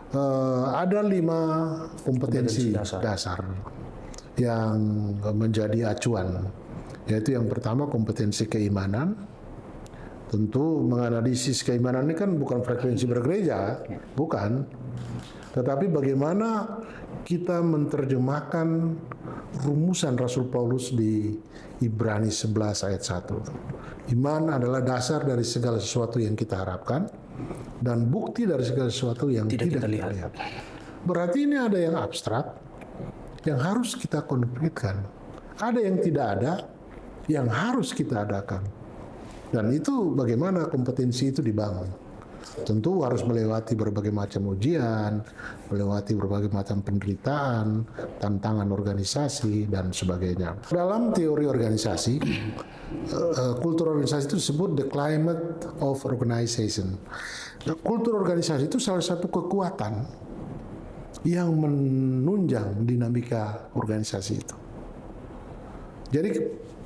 Ada 5 kompetensi dasar yang menjadi acuan, yaitu yang pertama kompetensi keimanan. Tentu menganalisis keimanan ini kan bukan frekuensi bergereja, bukan, tetapi bagaimana kita menerjemahkan rumusan Rasul Paulus di Ibrani 11 ayat 1. Iman adalah dasar dari segala sesuatu yang kita harapkan dan bukti dari segala sesuatu yang tidak kita lihat. Berarti ini ada yang abstrak yang harus kita konkretkan. Ada yang tidak ada yang harus kita adakan. Dan itu bagaimana kompetensi itu dibangun. Tentu harus melewati berbagai macam ujian, melewati berbagai macam penderitaan, tantangan organisasi, dan sebagainya. Dalam teori organisasi, kultur organisasi itu disebut the climate of organization. Kultur organisasi itu salah satu kekuatan yang menunjang dinamika organisasi itu. Jadi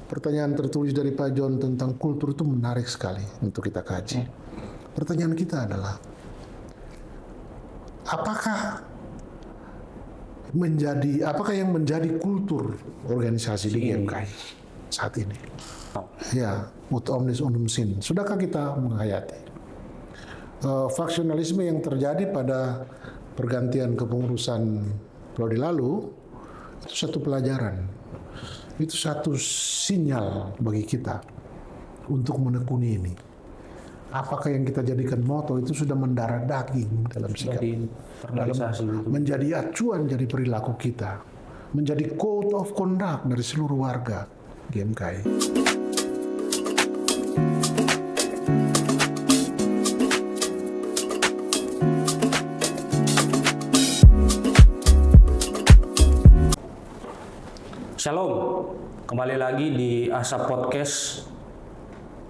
pertanyaan tertulis dari Pak John tentang kultur itu menarik sekali untuk kita kaji. Pertanyaan kita adalah, apakah yang menjadi kultur organisasi di GMKI saat ini? Ya, ut omnis unum sin. Sudahkah kita menghayati faksionalisme yang terjadi pada pergantian kepengurusan periode lalu? Itu satu pelajaran. Itu satu sinyal bagi kita untuk menekuni ini. Apakah yang kita jadikan moto itu sudah mendarah daging dalam sikap, menjadi acuan dari perilaku kita, menjadi code of conduct dari seluruh warga GMKI. Shalom, kembali lagi di Asap Podcast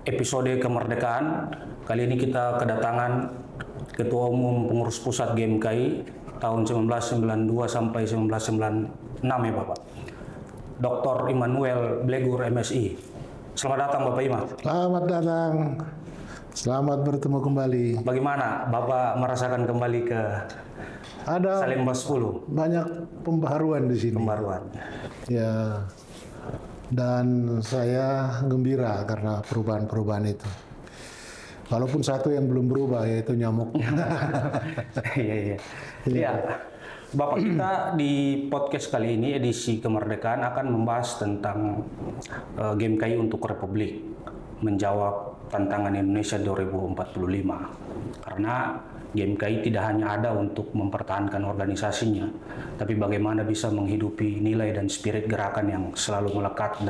episode kemerdekaan. Kali ini kita kedatangan Ketua Umum Pengurus Pusat GMKI tahun 1992 sampai 1996 ya Bapak, Dr. Immanuel Blegur MSI. Selamat datang Bapak Imam. Selamat datang, selamat bertemu kembali. Bagaimana Bapak merasakan kembali ke Salemba 10? Banyak pembaharuan di sini. Pembaharuan. Ya, dan saya gembira karena perubahan-perubahan itu. Walaupun satu yang belum berubah, yaitu nyamuknya. Iya. Bapak, kita di podcast kali ini edisi kemerdekaan akan membahas tentang GMKI untuk Republik, menjawab tantangan Indonesia 2045. Karena GMKI tidak hanya ada untuk mempertahankan organisasinya, tapi bagaimana bisa menghidupi nilai dan spirit gerakan yang selalu melekat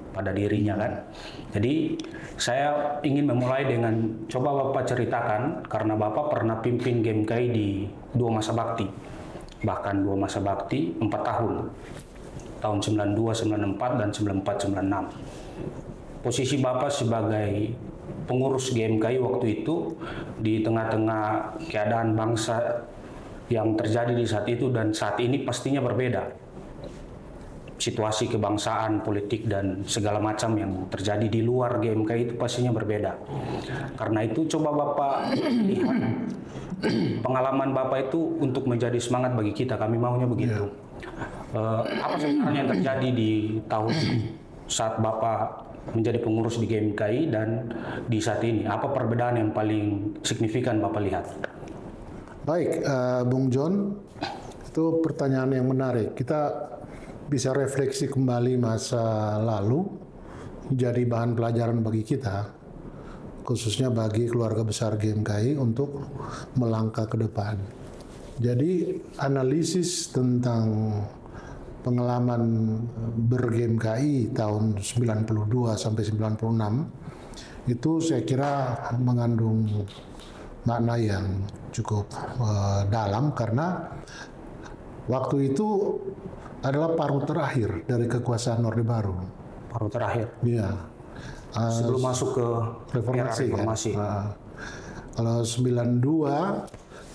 pada dirinya kan. Jadi saya ingin memulai dengan coba Bapak ceritakan, karena Bapak pernah pimpin GMKI di 2 masa bakti, bahkan 2 masa bakti 4 tahun, tahun 92, 94, dan 94, 96. Posisi Bapak sebagai pengurus GMKI waktu itu di tengah-tengah keadaan bangsa yang terjadi di saat itu dan saat ini pastinya berbeda. Situasi kebangsaan, politik, dan segala macam yang terjadi di luar GMKI itu pastinya berbeda. Karena itu coba Bapak lihat pengalaman Bapak itu untuk menjadi semangat bagi kita, kami maunya begitu. Apa sebenarnya yang terjadi di tahun saat Bapak menjadi pengurus di GMKI dan di saat ini? Apa perbedaan yang paling signifikan Bapak lihat? Baik, Bung John, itu pertanyaan yang menarik. Kita bisa refleksi kembali masa lalu, jadi bahan pelajaran bagi kita, khususnya bagi keluarga besar GMKI untuk melangkah ke depan. Jadi analisis tentang pengalaman ber-GMKI tahun 92 sampai 96 itu saya kira mengandung makna yang cukup dalam, karena waktu itu adalah paruh terakhir dari kekuasaan Orde Baru. Paruh terakhir? Iya. Sebelum masuk ke reformasi. Kan? Kalau 92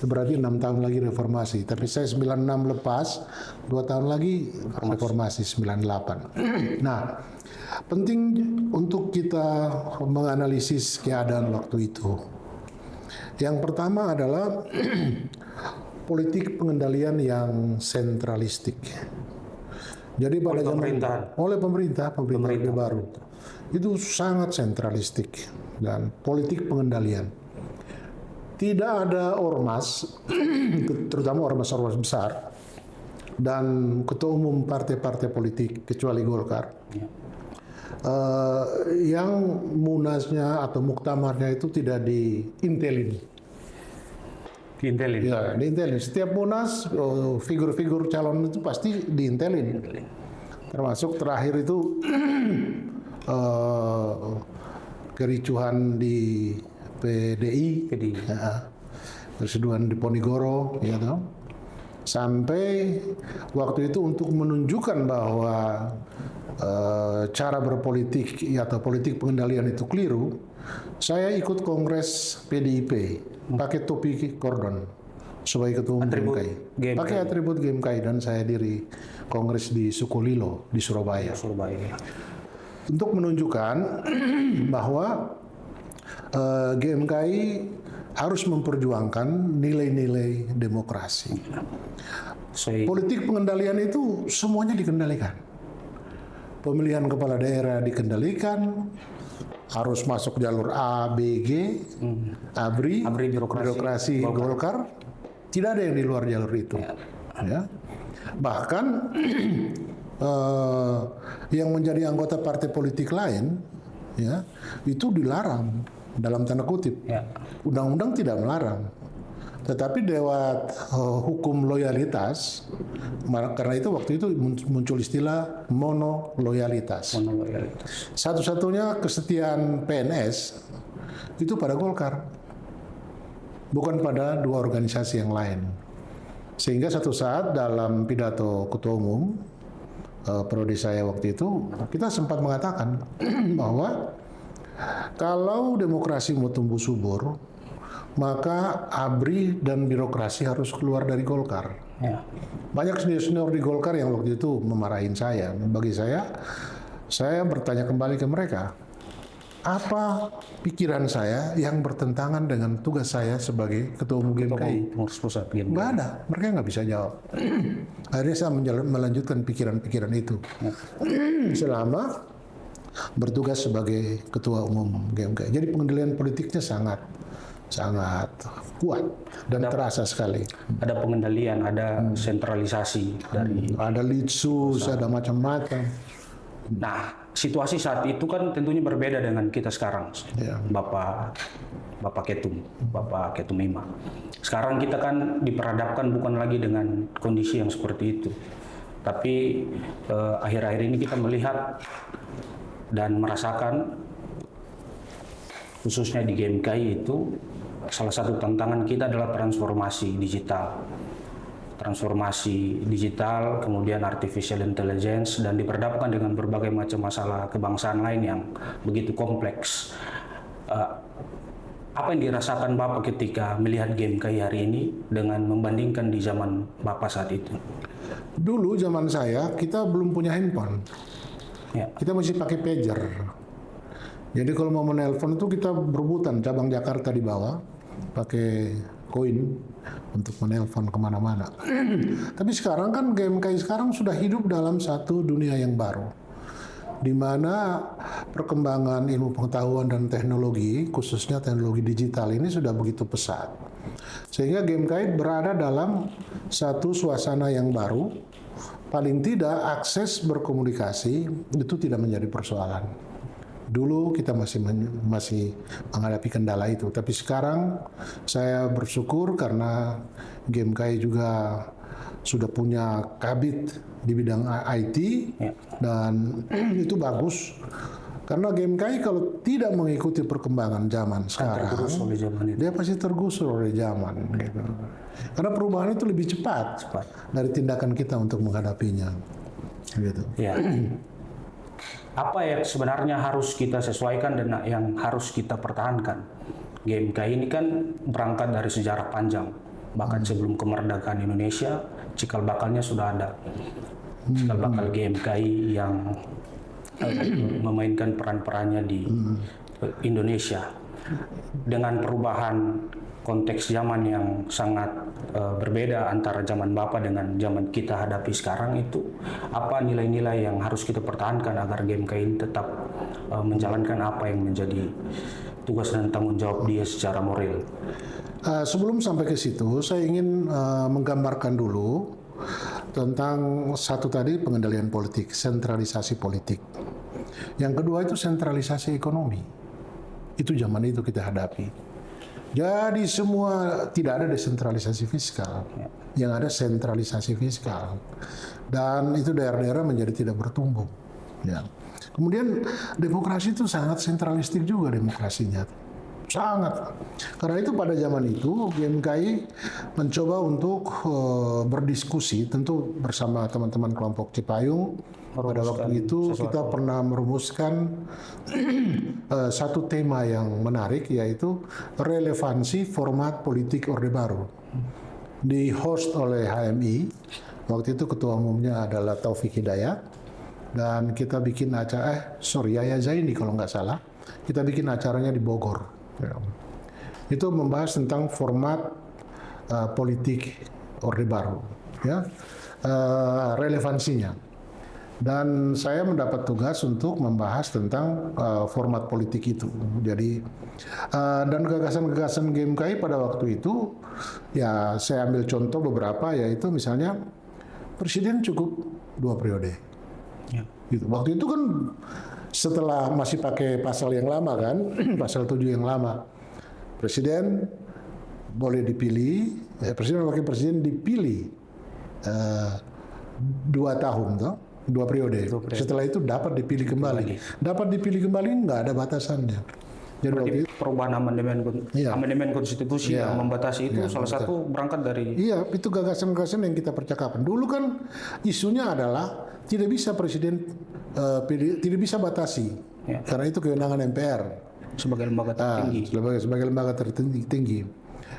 itu berarti 6 tahun lagi reformasi. Tapi saya 96 lepas, 2 tahun lagi reformasi 98. Nah, penting untuk kita menganalisis keadaan waktu itu. Yang pertama adalah politik pengendalian yang sentralistik. Jadi pada zaman oleh pemerintah Orde Baru itu sangat sentralistik dan politik pengendalian. Tidak ada ormas, terutama ormas-ormas besar dan ketua umum partai-partai politik kecuali Golkar, yang munasnya atau muktamarnya itu tidak diintelin. Ya, diintelin. Setiap munas figur-figur calon itu pasti diintelin. Termasuk terakhir itu kericuhan di PDI, ya, perseduhan di Ponegoro, ya, sampai waktu itu untuk menunjukkan bahwa cara berpolitik atau politik pengendalian itu keliru, saya ikut kongres PDIP pakai topi kordon sebagai ketua umum GMKI, pakai atribut GMKI, dan saya diri kongres di Sukolilo di Surabaya. Untuk menunjukkan bahwa GMKI harus memperjuangkan nilai-nilai demokrasi. Politik pengendalian itu semuanya dikendalikan. Pemilihan kepala daerah dikendalikan, harus masuk jalur A, B, G, ABRI birokrasi Golkar. Tidak ada yang di luar jalur itu. Ya. Bahkan yang menjadi anggota partai politik lain, ya, itu dilarang dalam tanda kutip. Undang-undang tidak melarang, tetapi lewat hukum loyalitas, karena itu waktu itu muncul istilah monoloyalitas. Satu-satunya kesetiaan PNS itu pada Golkar, bukan pada dua organisasi yang lain. Sehingga satu saat dalam pidato ketua umum periode saya waktu itu, kita sempat mengatakan bahwa kalau demokrasi mau tumbuh subur, maka ABRI dan birokrasi harus keluar dari Golkar. Banyak senior-senior di Golkar yang waktu itu memarahin saya. Bagi saya bertanya kembali ke mereka, apa pikiran saya yang bertentangan dengan tugas saya sebagai ketua umum GMKI? Nggak ada, mereka nggak bisa jawab. Akhirnya saya melanjutkan pikiran-pikiran itu selama bertugas sebagai ketua umum GMKI. Jadi pengendalian politiknya sangat kuat dan terasa sekali. Ada pengendalian, ada sentralisasi dari. Ada litsus, ada macam-macam. Nah, situasi saat itu kan tentunya berbeda dengan kita sekarang, Bapak Ketum Ima. Sekarang kita kan diperhadapkan bukan lagi dengan kondisi yang seperti itu, tapi akhir-akhir ini kita melihat dan merasakan, khususnya di GMKI itu, salah satu tantangan kita adalah transformasi digital, kemudian artificial intelligence, dan diperhadapkan dengan berbagai macam masalah kebangsaan lain yang begitu kompleks. Apa yang dirasakan Bapak ketika melihat GMKI hari ini dengan membandingkan di zaman Bapak saat itu? Dulu zaman saya, kita belum punya handphone. Kita masih pakai pager. Jadi kalau mau menelpon itu kita berebutan, cabang Jakarta di bawah, pakai koin untuk menelpon kemana-mana. Tapi sekarang kan GMKI sekarang sudah hidup dalam satu dunia yang baru, di mana perkembangan ilmu pengetahuan dan teknologi, khususnya teknologi digital ini sudah begitu pesat. Sehingga GMKI berada dalam satu suasana yang baru. Paling tidak akses berkomunikasi itu tidak menjadi persoalan. Dulu kita masih menghadapi kendala itu, tapi sekarang saya bersyukur karena GMKI juga sudah punya kabit di bidang IT, dan itu bagus. Karena GMKI kalau tidak mengikuti perkembangan zaman sekarang, dia pasti tergusur oleh zaman. Gitu. Karena perubahan itu lebih cepat dari tindakan kita untuk menghadapinya. Gitu. Ya. Apa yang sebenarnya harus kita sesuaikan dan yang harus kita pertahankan? GMKI ini kan berangkat dari sejarah panjang, bahkan sebelum kemerdekaan Indonesia, cikal bakalnya sudah ada. Cikal bakal GMKI yang memainkan peran-perannya di Indonesia. dengan perubahan konteks zaman yang sangat berbeda antara zaman Bapak dengan zaman kita hadapi sekarang, itu apa nilai-nilai yang harus kita pertahankan agar GMK ini tetap menjalankan apa yang menjadi tugas dan tanggung jawab dia secara moral? Sebelum sampai ke situ, saya ingin menggambarkan dulu tentang satu tadi, pengendalian politik, sentralisasi politik. Yang kedua itu sentralisasi ekonomi. Itu zaman itu kita hadapi. Jadi semua, tidak ada desentralisasi fiskal, yang ada sentralisasi fiskal, dan itu daerah-daerah menjadi tidak bertumbuh. Ya. Kemudian demokrasi itu sangat sentralistik juga demokrasinya, sangat. Karena itu pada zaman itu GMKI mencoba untuk berdiskusi, tentu bersama teman-teman kelompok Cipayung. Pada waktu itu kita pernah merumuskan satu tema yang menarik, yaitu relevansi format politik Orde Baru. Di host oleh HMI, waktu itu ketua umumnya adalah Taufik Hidayat, dan kita bikin acara, Yaya Zaini kalau nggak salah, kita bikin acaranya di Bogor. Itu membahas tentang format politik Orde Baru, ya, relevansinya. Dan saya mendapat tugas untuk membahas tentang format politik itu. Jadi dan gagasan-gagasan GMKI pada waktu itu, ya saya ambil contoh beberapa, yaitu misalnya presiden cukup 2 periode. Ya. Gitu. Waktu itu kan setelah masih pakai pasal yang lama kan, pasal 7 yang lama, presiden boleh dipilih, presiden dan wakil presiden dipilih 2 tahun toh. 2 periode. Setelah itu dapat dipilih kembali. Dapat dipilih kembali nggak ada batasannya. Jadi berarti perubahan amandemen konstitusi yang membatasi itu salah satu berangkat dari. Iya, itu gagasan-gagasan yang kita percakapan. Dulu kan isunya adalah tidak bisa presiden tidak bisa batasi, karena itu kewenangan MPR sebagai lembaga tertinggi. Sebagai lembaga tertinggi.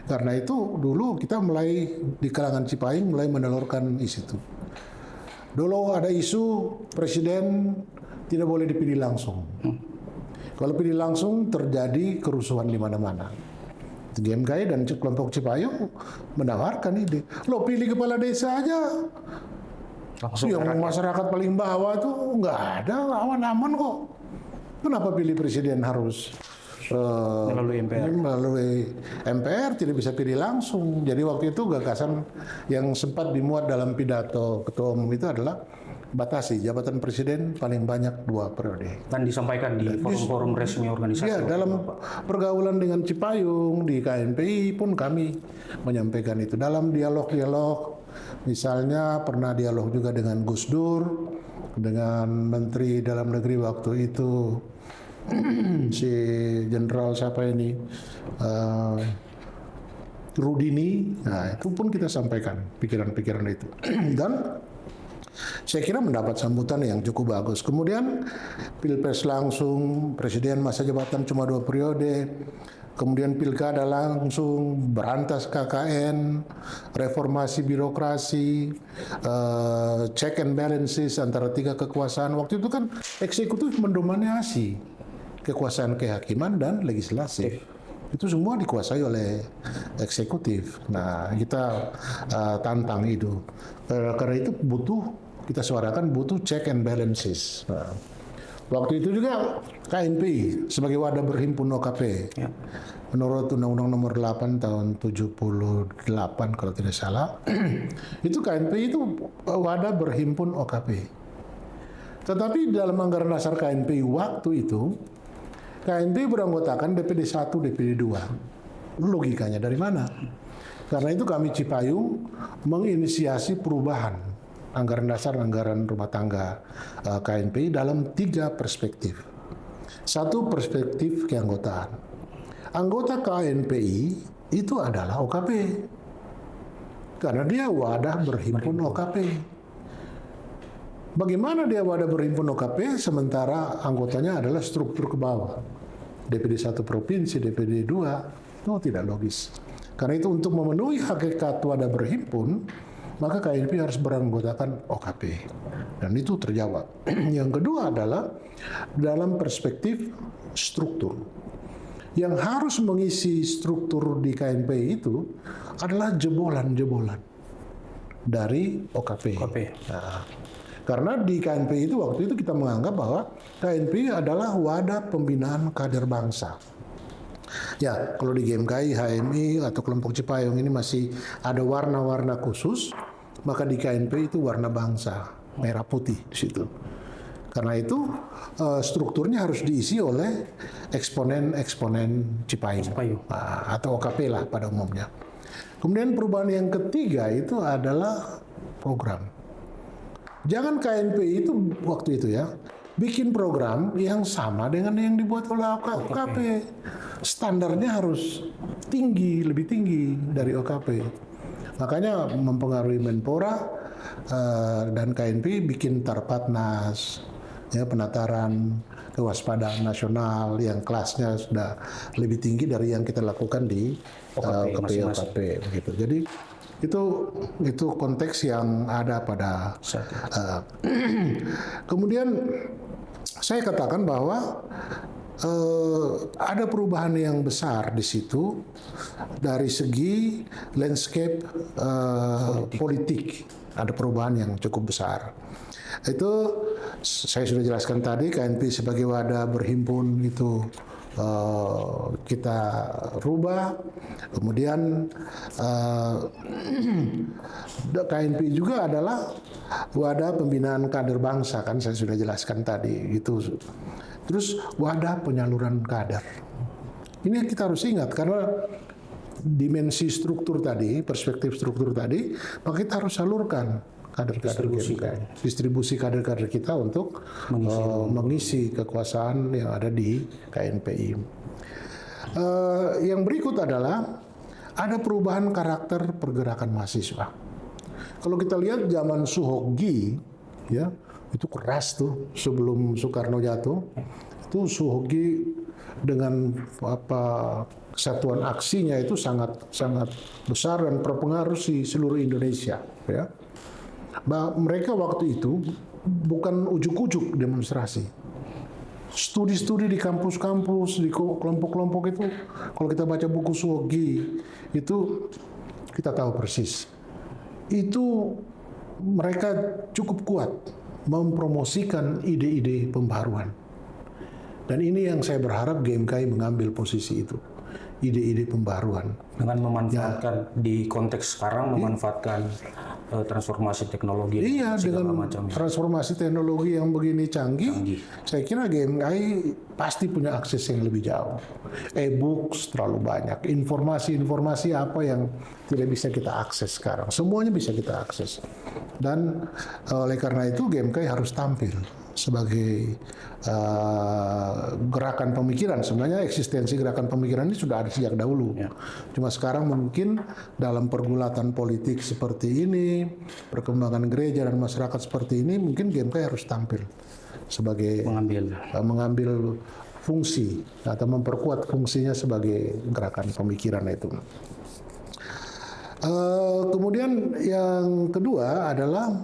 Karena itu dulu kita mulai di kalangan Cipayung mulai menelurkan isu itu. Dulu ada isu presiden tidak boleh dipilih langsung. Kalau pilih langsung terjadi kerusuhan di mana-mana. GMKI dan kelompok Cipayung menawarkan ide, lo pilih kepala desa aja, langsung yang masyarakat paling bawah itu nggak ada, aman-aman kok. Kenapa pilih presiden harus melalui MPR, tidak bisa pilih langsung. Jadi waktu itu gagasan yang sempat dimuat dalam pidato ketua umum itu adalah batasi jabatan presiden paling banyak 2 periode. Dan disampaikan di forum-forum resmi organisasi. Ya, dalam pergaulan dengan Cipayung di KNPI pun kami menyampaikan itu dalam dialog-dialog. Misalnya pernah dialog juga dengan Gus Dur, dengan Menteri Dalam Negeri waktu itu, si Jenderal siapa ini, Rudini. Nah, itu pun kita sampaikan pikiran-pikiran itu. Dan saya kira mendapat sambutan yang cukup bagus. Kemudian Pilpres langsung, presiden masa jabatan cuma 2 periode. Kemudian pilkada langsung, berantas KKN, reformasi birokrasi, check and balances antara 3 kekuasaan. Waktu itu kan eksekutif mendominasi kekuasaan kehakiman dan legislatif. Itu semua dikuasai oleh eksekutif. Nah, kita tantang itu. Karena itu kita suarakan butuh check and balances. Nah, waktu itu juga KNPI sebagai wadah berhimpun OKP. Ya. Menurut Undang-Undang Nomor 8 tahun 78 kalau tidak salah, itu KNPI itu wadah berhimpun OKP. Tetapi dalam anggaran dasar KNPI waktu itu, KNPI beranggotakan DPD 1, DPD 2. Logikanya dari mana? Karena itu kami Cipayung menginisiasi perubahan anggaran dasar, anggaran rumah tangga KNPI dalam 3 perspektif. 1 perspektif keanggotaan. Anggota KNPI itu adalah OKP. Karena dia wadah berhimpun OKP. Bagaimana dia wadah berhimpun OKP sementara anggotanya adalah struktur ke bawah? DPD 1 provinsi, DPD 2, itu tidak logis. Karena itu untuk memenuhi hakikat wadah berhimpun, maka KNPI harus beranggotakan OKP. Dan itu terjawab. Yang kedua adalah dalam perspektif struktur. Yang harus mengisi struktur di KNPI itu adalah jebolan-jebolan dari OKP. Nah, karena di KNPI itu waktu itu kita menganggap bahwa KNPI adalah wadah pembinaan kader bangsa. Ya, kalau di GMKI, HMI atau kelompok Cipayung ini masih ada warna-warna khusus, maka di KNPI itu warna bangsa, merah putih di situ. Karena itu strukturnya harus diisi oleh eksponen-eksponen Cipayung. Atau OKP lah pada umumnya. Kemudian perubahan yang ketiga itu adalah program. Jangan KNPI itu waktu itu ya bikin program yang sama dengan yang dibuat oleh OKP. Standarnya harus tinggi, lebih tinggi dari OKP. Makanya mempengaruhi Menpora dan KNPI bikin Tarpatnas, ya, penataran kewaspadaan nasional yang kelasnya sudah lebih tinggi dari yang kita lakukan di OKP begitu. Jadi itu konteks yang ada pada kemudian saya katakan bahwa ada perubahan yang besar di situ dari segi landscape politik. Ada perubahan yang cukup besar. Itu saya sudah jelaskan tadi, KNPI sebagai wadah berhimpun itu kita rubah. Kemudian KNPI juga adalah wadah pembinaan kader bangsa, kan saya sudah jelaskan tadi gitu. Terus wadah penyaluran kader. Ini kita harus ingat karena dimensi struktur tadi, perspektif struktur tadi, maka kita harus salurkan kader-kader distribusi kader-kader kita untuk mengisi kekuasaan yang ada di KNPI. Yang berikut adalah ada perubahan karakter pergerakan mahasiswa. Kalau kita lihat zaman Suhoki, ya itu keras tuh sebelum Soekarno jatuh, itu Suhoki dengan kesatuan aksinya itu sangat besar dan berpengaruh di seluruh Indonesia, ya. Mereka waktu itu bukan ujuk-ujuk demonstrasi. Studi-studi di kampus-kampus, di kelompok-kelompok itu, kalau kita baca buku Suhoki, itu kita tahu persis. Itu mereka cukup kuat mempromosikan ide-ide pembaruan. Dan ini yang saya berharap GMKI mengambil posisi itu. Ide-ide pembaruan. Dengan memanfaatkan di konteks sekarang, memanfaatkan transformasi teknologi. Iya, dengan transformasi teknologi yang begini canggih, saya kira GMKI pasti punya akses yang lebih jauh. E-books terlalu banyak, informasi-informasi apa yang tidak bisa kita akses sekarang, semuanya bisa kita akses. Dan oleh karena itu GMKI harus tampil sebagai gerakan pemikiran. Sebenarnya eksistensi gerakan pemikiran ini sudah ada sejak dahulu. Ya. Cuma sekarang mungkin dalam pergulatan politik seperti ini, perkembangan gereja dan masyarakat seperti ini, mungkin GMKI harus tampil sebagai mengambil fungsi atau memperkuat fungsinya sebagai gerakan pemikiran itu. Kemudian yang kedua adalah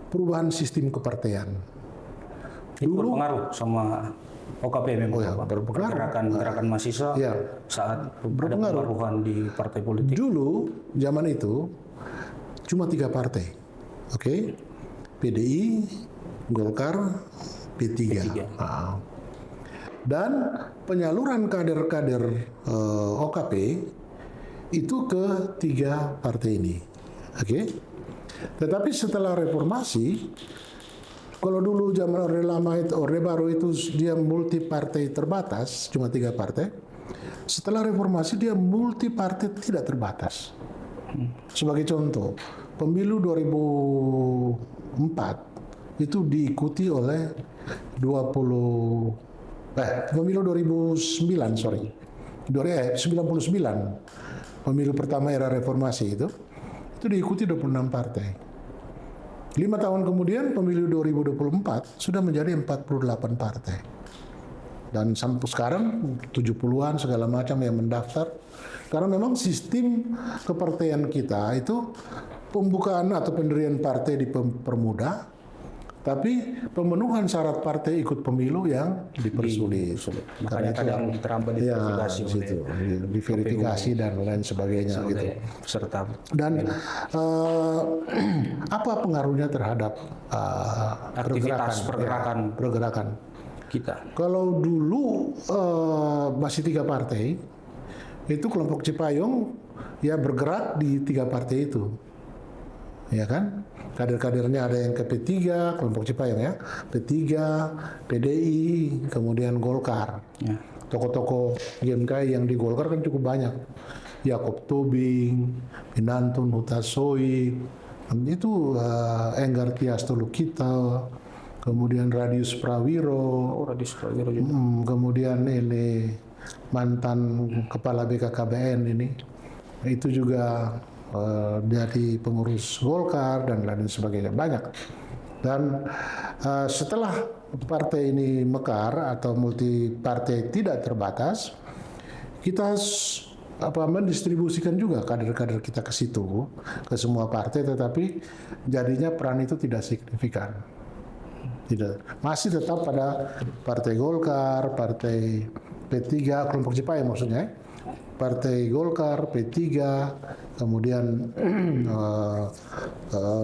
perubahan sistem kepartean. Itu berpengaruh sama OKP memang, gerakan mahasiswa saat ada pengaruhan di partai politik. Dulu zaman itu cuma 3 partai, oke? PDI, Golkar, P3. Dan penyaluran kader-kader OKP itu ke 3 partai ini, oke? Tetapi setelah reformasi, kalau dulu zaman Orde Lama itu, Orde Baru itu dia multi partai terbatas, cuma 3 partai. Setelah reformasi dia multi partai tidak terbatas. Sebagai contoh, pemilu 2004 itu diikuti oleh pemilu 2009, 99. Pemilu pertama era reformasi itu diikuti 26 partai. 5 tahun kemudian pemilu 2024 sudah menjadi 48 partai. Dan sampai sekarang 70-an segala macam yang mendaftar. Karena memang sistem kepartaian kita itu pembukaan atau pendirian partai dipermudah, Tapi pemenuhan syarat partai ikut pemilu yang dipersulit. Makanya kadang terhambat diverifikasi situ, diverifikasi dan lain sebagainya gitu. Serta Dan apa pengaruhnya terhadap aktivitas pergerakan kita? Kalau dulu masih 3 partai, itu kelompok Cipayung ya bergerak di 3 partai itu, ya kan? Kader-kadernya ada yang ke P3, kelompok Cipayung ya, P3, PDI, kemudian Golkar. Ya. Tokoh-tokoh GMKI yang di Golkar kan cukup banyak. Yakob Tobing, Pinantun Hutasoi, itu Enggar Tias Tolukita, kemudian Radius Prawiro, juga. Kemudian ini mantan kepala BKKBN ini, itu juga jadi pengurus Golkar dan lain sebagainya, banyak. Dan setelah partai ini mekar atau multi partai tidak terbatas, kita mendistribusikan juga kader-kader kita ke situ, ke semua partai, tetapi jadinya peran itu tidak signifikan. Tidak, masih tetap pada partai Golkar, partai P3, kelompok Cipayung maksudnya, partai Golkar, P3, kemudian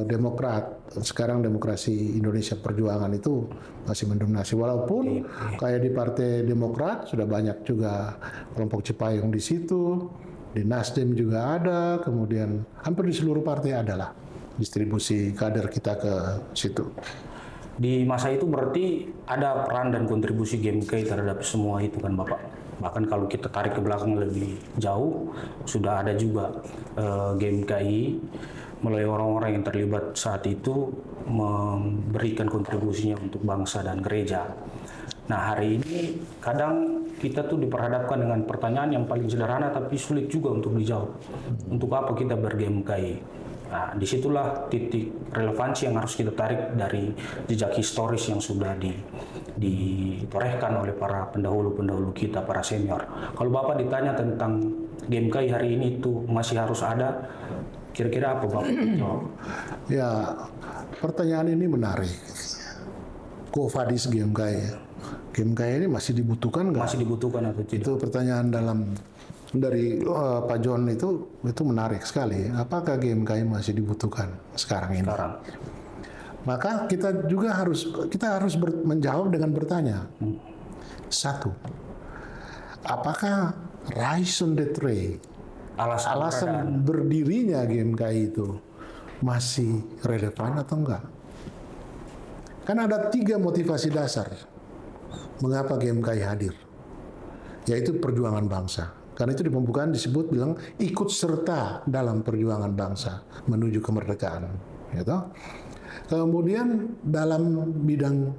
Demokrat. Sekarang Demokrasi Indonesia Perjuangan itu masih mendominasi. Walaupun kayak di Partai Demokrat sudah banyak juga kelompok Cipayung di situ, di Nasdem juga ada, kemudian hampir di seluruh partai adalah distribusi kader kita ke situ. Di masa itu berarti ada peran dan kontribusi GMKI terhadap semua itu kan Bapak? Bahkan kalau kita tarik ke belakang lebih jauh, sudah ada juga GMKI melalui orang-orang yang terlibat saat itu memberikan kontribusinya untuk bangsa dan gereja. Nah hari ini kadang kita tuh diperhadapkan dengan pertanyaan yang paling sederhana tapi sulit juga untuk dijawab. Untuk apa kita ber-GMKI? Nah, disitulah titik relevansi yang harus kita tarik dari jejak historis yang sudah ditorehkan oleh para pendahulu-pendahulu kita, para senior. Kalau Bapak ditanya tentang GMKI hari ini itu masih harus ada, kira-kira apa Bapak? Ya, pertanyaan ini menarik. Quo vadis GMKI? GMKI ini masih dibutuhkan nggak? Masih dibutuhkan atau tidak? Itu pertanyaan dari Pak John itu menarik sekali. Apakah GMKI masih dibutuhkan sekarang ini? Maka kita juga harus menjawab dengan bertanya. Satu, apakah raison d'être, alasan berdirinya GMKI itu masih relevan atau enggak? Kan ada 3 motivasi dasar mengapa GMKI hadir, yaitu perjuangan bangsa. Karena itu di pembukaan disebut bilang ikut serta dalam perjuangan bangsa menuju kemerdekaan. Gitu. Kemudian dalam bidang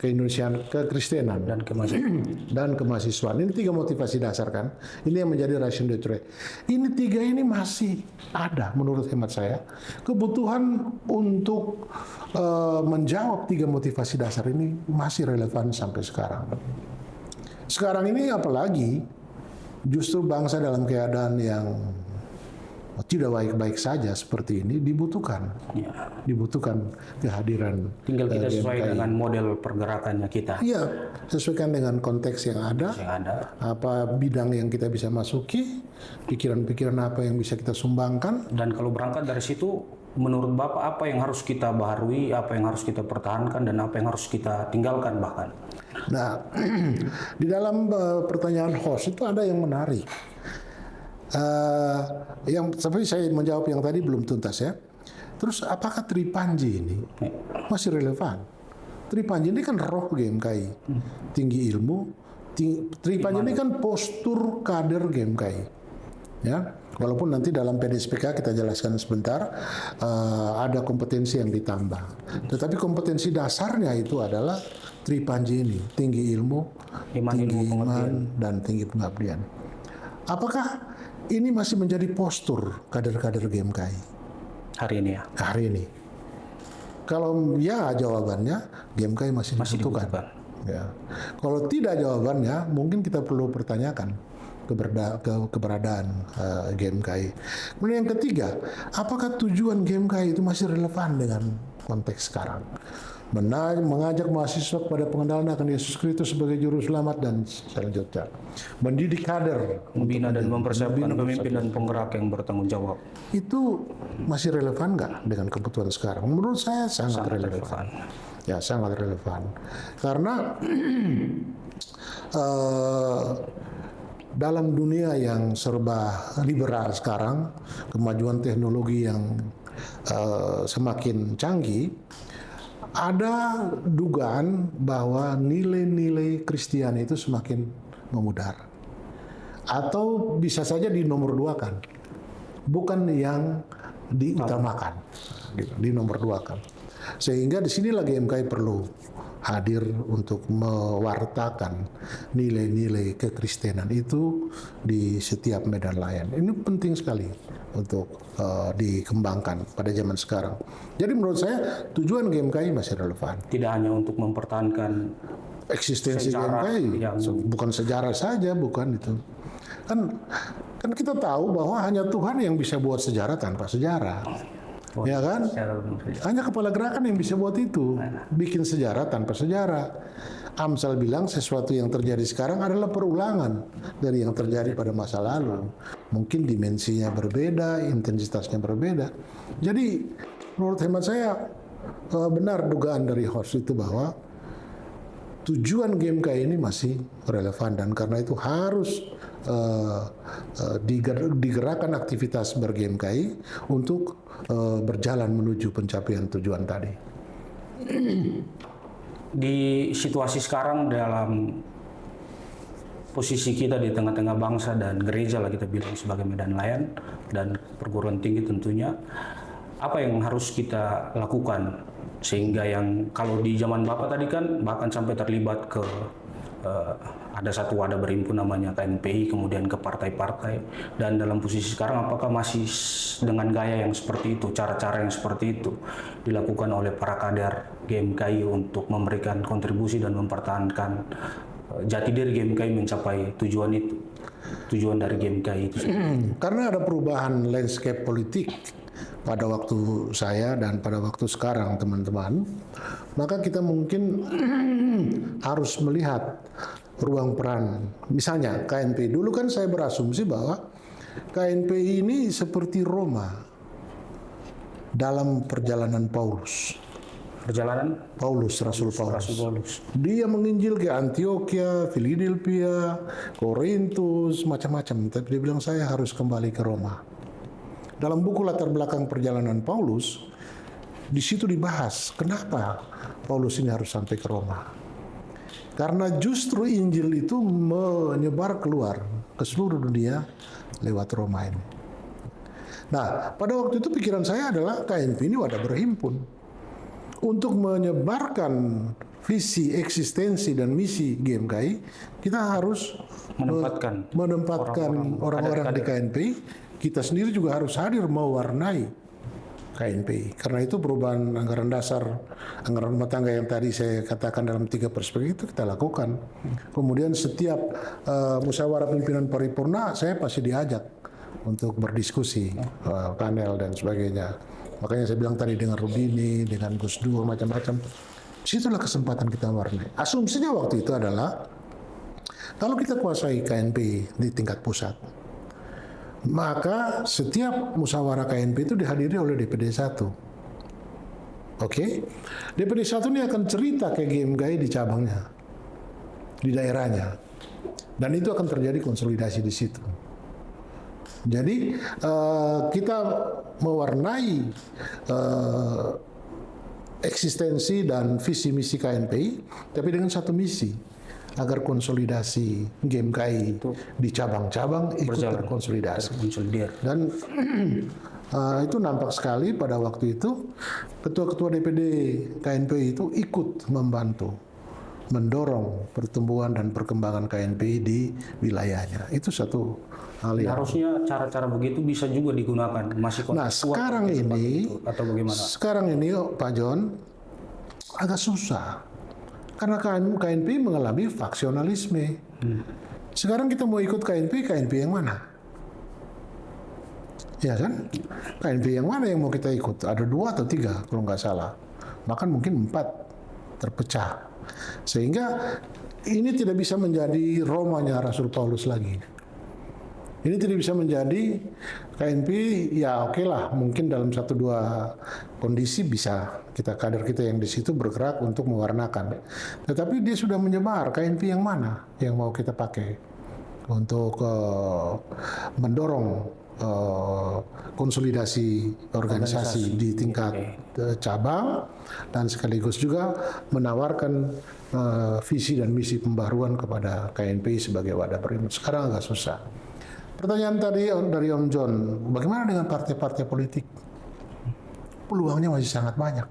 keindonesiaan, kekristenan dan kemahasiswaan. Ini 3 motivasi dasar kan. Ini yang menjadi raison d'être. Ini 3 ini masih ada menurut hemat saya. Kebutuhan untuk menjawab 3 motivasi dasar ini masih relevan sampai sekarang. Sekarang ini apalagi justru bangsa dalam keadaan yang tidak baik-baik saja seperti ini dibutuhkan kehadiran. Tinggal kita sesuai dengan model pergerakannya kita. Iya, sesuaikan dengan konteks yang ada. Apa bidang yang kita bisa masuki, pikiran-pikiran apa yang bisa kita sumbangkan. Dan kalau berangkat dari situ, menurut Bapak apa yang harus kita baharui, apa yang harus kita pertahankan, dan apa yang harus kita tinggalkan bahkan? Nah, di dalam pertanyaan host itu ada yang menarik. Yang seperti saya menjawab yang tadi belum tuntas ya. Terus apakah Tripanji ini masih relevan? Tripanji ini kan roh GMKI, tinggi ilmu. Tripanji ini kan postur kader GMKI. Ya, walaupun nanti dalam PDSPK kita jelaskan sebentar, ada kompetensi yang ditambah. Tetapi kompetensi dasarnya itu adalah Tripanji ini, tinggi ilmu, tinggi iman, dan tinggi pengabdian. Apakah ini masih menjadi postur kader-kader GMKI hari ini ya? Hari ini. Kalau ya jawabannya GMKI masih dibutuhkan. Ya. Kalau tidak jawabannya, mungkin kita perlu pertanyakan keberadaan GMKI. Kemudian yang ketiga, apakah tujuan GMKI itu masih relevan dengan konteks sekarang? Mengajak mahasiswa kepada pengenalan akan Yesus Kristus sebagai juru selamat dan selanjutnya mendidik kader, membina dan mempersiapkan pemimpin dan penggerak yang bertanggung jawab. Itu masih relevan nggak dengan kebutuhan sekarang? Menurut saya sangat relevan. Ya, sangat relevan. Karena dalam dunia yang serba liberal sekarang, kemajuan teknologi yang semakin canggih, ada dugaan bahwa nilai-nilai Kristiani itu semakin memudar. Atau bisa saja dinomorduakan, bukan yang diutamakan, dinomorduakan. Sehingga disinilah GMKI perlu hadir untuk mewartakan nilai-nilai kekristenan itu di setiap medan layan. Ini penting sekali untuk dikembangkan pada zaman sekarang. Jadi menurut saya tujuan GMKI masih relevan. Tidak hanya untuk mempertahankan Eksistensi GMKI, bukan sejarah saja, bukan itu. Kan kita tahu bahwa hanya Tuhan yang bisa buat sejarah tanpa sejarah. Ya kan? Hanya kepala gerakan yang bisa buat itu, bikin sejarah tanpa sejarah. Amsal bilang sesuatu yang terjadi sekarang adalah perulangan dari yang terjadi pada masa lalu. Mungkin dimensinya berbeda, intensitasnya berbeda. Jadi menurut hemat saya benar dugaan dari host itu bahwa tujuan GMKI ini masih relevan, dan karena itu harus digerakkan aktivitas ber-GMKI untuk berjalan menuju pencapaian tujuan tadi. Di situasi sekarang, dalam posisi kita di tengah-tengah bangsa dan gereja lah kita bilang sebagai medan layan dan perguruan tinggi tentunya, apa yang harus kita lakukan sehingga yang kalau di zaman Bapak tadi kan bahkan sampai terlibat ke ada satu wadah berhimpun namanya KNPI, kemudian ke partai-partai, dan dalam posisi sekarang apakah masih dengan gaya yang seperti itu, cara-cara yang seperti itu dilakukan oleh para kader GMKI untuk memberikan kontribusi dan mempertahankan jati diri GMKI mencapai tujuan itu, tujuan dari GMKI itu? Karena ada perubahan landscape politik pada waktu saya dan pada waktu sekarang teman-teman, maka kita mungkin harus melihat ruang peran. Misalnya KNPI, dulu kan saya berasumsi bahwa KNPI ini seperti Roma dalam perjalanan Paulus. Rasul Paulus. Dia menginjil ke Antioquia, Philadelphia, Korintus, macam-macam. Tapi dia bilang saya harus kembali ke Roma. Dalam buku latar belakang perjalanan Paulus, di situ dibahas kenapa Paulus ini harus sampai ke Roma. Karena justru Injil itu menyebar keluar ke seluruh dunia lewat Roma ini. Nah, pada waktu itu pikiran saya adalah KNP ini wadah berhimpun untuk menyebarkan visi, eksistensi, dan misi GMKI. Kita harus menempatkan orang-orang di KNPI. Kita sendiri juga harus hadir mewarnai KNPI. Karena itu perubahan anggaran dasar, anggaran rumah tangga yang tadi saya katakan dalam 3 perspektif itu kita lakukan. Kemudian setiap musyawarah pimpinan paripurna saya pasti diajak untuk berdiskusi, panel dan sebagainya. Makanya saya bilang tadi dengan Rubini, dengan Gus Dur, macam-macam. Situlah kesempatan kita warnai. Asumsinya waktu itu adalah kalau kita kuasai KNPI di tingkat pusat, maka setiap musyawarah KNP itu dihadiri oleh DPD 1. Oke? DPD 1 ini akan cerita ke GMKI di cabangnya, di daerahnya. Dan itu akan terjadi konsolidasi di situ. Jadi kita mewarnai eksistensi dan visi misi KNPI, tapi dengan satu misi, agar konsolidasi GMKI di cabang-cabang ikut terkonsolidasi. Dan itu nampak sekali pada waktu itu ketua-ketua DPD KNPI itu ikut membantu mendorong pertumbuhan dan perkembangan KNPI di wilayahnya. Itu satu hal yang harusnya cara-cara begitu bisa juga digunakan. Nah, sekarang ini atau bagaimana? Sekarang ini Pak John agak susah. Karena KNPI mengalami faksionalisme. Sekarang kita mau ikut KNP yang mana? Ya kan? KNP yang mana yang mau kita ikut? Ada 2 atau 3 kalau nggak salah. Bahkan mungkin 4 terpecah. Sehingga ini tidak bisa menjadi Romanya Rasul Paulus lagi. Ini tidak bisa menjadi KNP, ya oke lah, mungkin dalam 1-2 kondisi bisa kader kita yang di situ bergerak untuk mewarnakan. Tetapi dia sudah menyebar, KNP yang mana yang mau kita pakai untuk mendorong konsolidasi organisasi di tingkat cabang dan sekaligus juga menawarkan visi dan misi pembaruan kepada KNP sebagai wadah perindo. Sekarang agak susah. Pertanyaan tadi dari Om John, bagaimana dengan partai-partai politik? Peluangnya masih sangat banyak.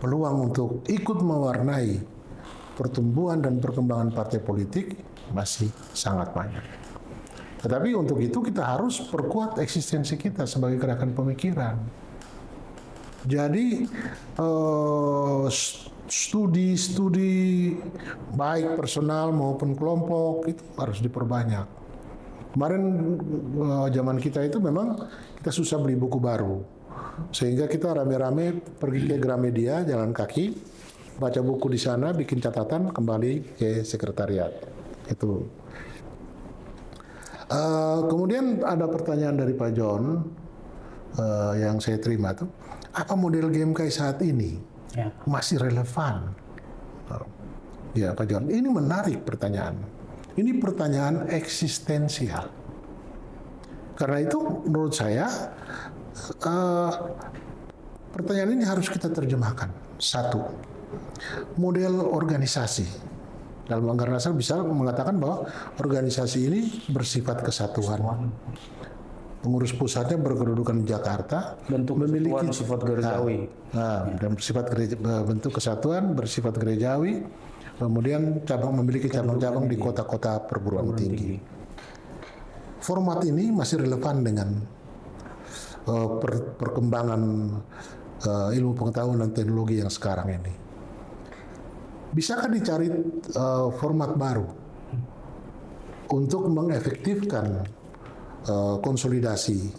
Peluang untuk ikut mewarnai pertumbuhan dan perkembangan partai politik masih sangat banyak. Tetapi untuk itu kita harus perkuat eksistensi kita sebagai gerakan pemikiran. Jadi studi baik personal maupun kelompok itu harus diperbanyak. Kemarin zaman kita itu memang kita susah beli buku baru, sehingga kita rame-rame pergi ke Gramedia, jalan kaki, baca buku di sana, bikin catatan, kembali ke sekretariat. Itu. Kemudian ada pertanyaan dari Pak John yang saya terima tuh, apa model GMKI saat ini masih relevan? Ya Pak John, ini menarik pertanyaan. Ini pertanyaan eksistensial. Karena itu menurut saya pertanyaan ini harus kita terjemahkan. 1. Model organisasi. Dalam anggaran dasar bisa mengatakan bahwa organisasi ini bersifat kesatuan. Pengurus pusatnya berkedudukan di Jakarta, memiliki sifat gerejawi. Dan bentuk kesatuan bersifat gerejawi. Kemudian memiliki cabang-cabang di kota-kota perguruan tinggi. Format ini masih relevan dengan perkembangan ilmu pengetahuan dan teknologi yang sekarang ini. Bisakah dicari format baru untuk mengefektifkan konsolidasi